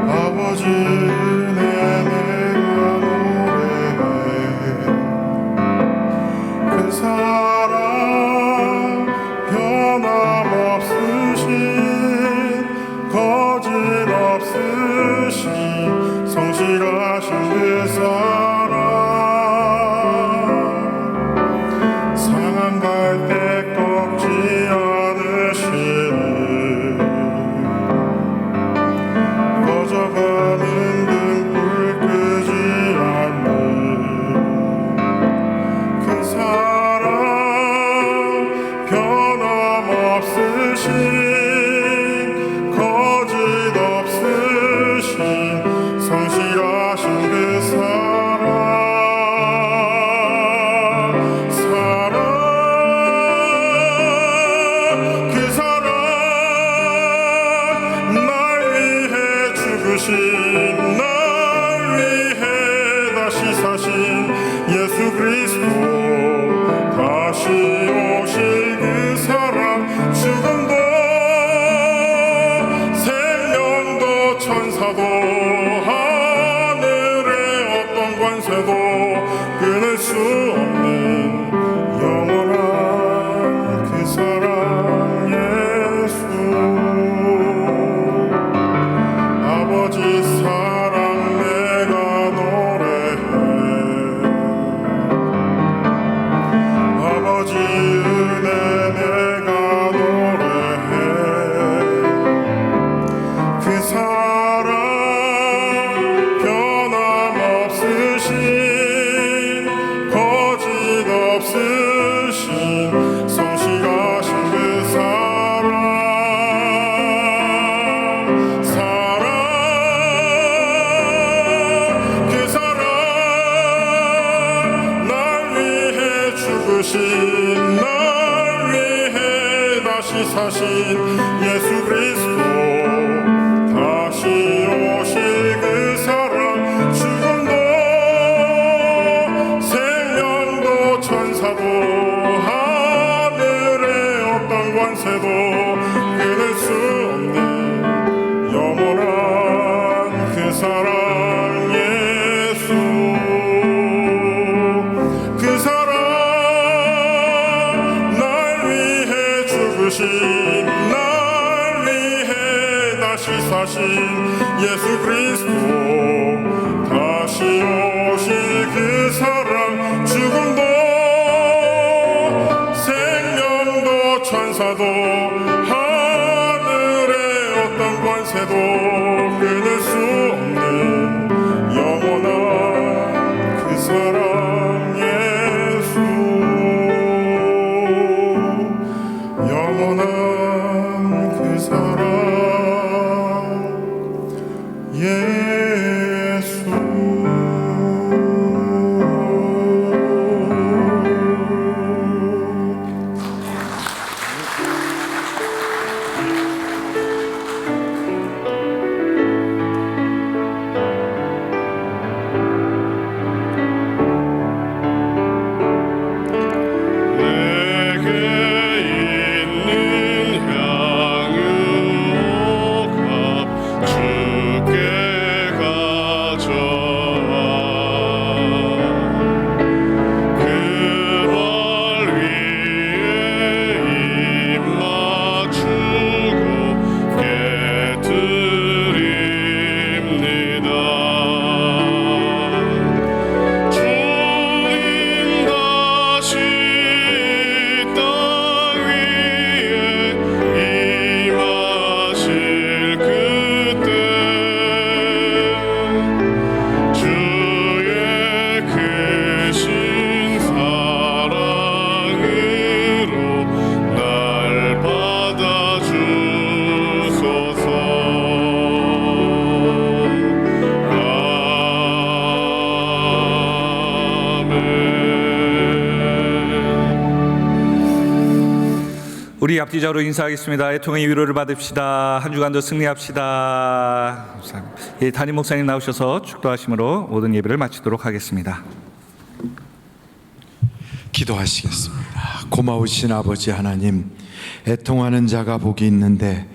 아버지 은혜 내가 노래해 그 사랑 변함없으신 거짓없으신 성실하신 그 사랑 상한 때 꺾지 않으시는 꺼져가는 등불 끄지 않는 그 사랑 변함없으신 거짓없으신 성실하신 그 사랑 그 사랑 날 위해 죽으신 날 위해 다시 사신 예수 그리스도 다시 오실 그 사랑 죽음도 생명도 천사도 하늘의 어떤 관세도 끊을 수 없는 영원한 그 사랑 예수 아버지 죽으신 날 위해 다시 사신 예수 그리스도 다시 오실 그 사랑 죽음도 생명도 천사도 하늘의 어떤 권세도 끊을 수 없는 영원한 그 사랑 예수 그 사랑 날 위해 죽으신 날 위해 다시 사신 예수 그리스도 다시 오실 그 사랑 죽음도 생명도 천사도 하늘의 어떤 권세도 끊을 수 없는 영원한 그 사랑 예수 영원한 그 사랑 예수 우리 앞뒤자로 인사하겠습니다. 애통의 위로를 받읍시다. 한 주간도 승리합시다. 감사합니다. 예, 담임 목사님 나오셔서 축도하심으로 모든 예배를 마치도록 하겠습니다. 기도하시겠습니다. 고마우신 아버지 하나님, 애통하는 자가 복이 있는데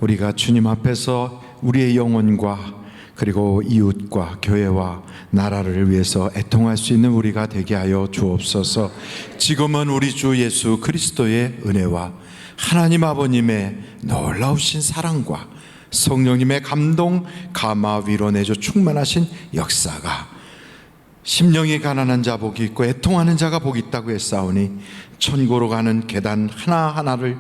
우리가 주님 앞에서 우리의 영혼과 그리고 이웃과 교회와 나라를 위해서 애통할 수 있는 우리가 되게 하여 주옵소서. 지금은 우리 주 예수 그리스도의 은혜와 하나님 아버님의 놀라우신 사랑과 성령님의 감동, 감화, 위로, 내조 충만하신 역사가 심령이 가난한 자 복이 있고 애통하는 자가 복이 있다고 했사오니 천국으로 가는 계단 하나하나를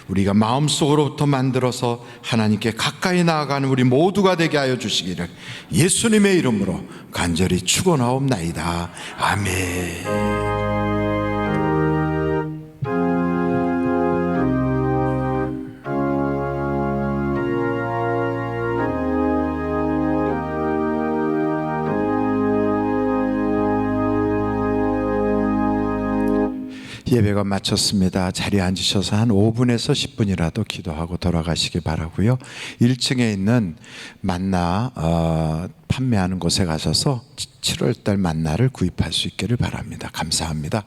우리가 마음속으로부터 만들어서 하나님께 가까이 나아가는 우리 모두가 되게 하여 주시기를 예수님의 이름으로 간절히 축원하옵나이다. 아멘. 예배가 마쳤습니다. 자리에 앉으셔서 한 5분에서 10분이라도 기도하고 돌아가시기 바라고요. 1층에 있는 만나 판매하는 곳에 가셔서 7월달 만나를 구입할 수 있기를 바랍니다. 감사합니다.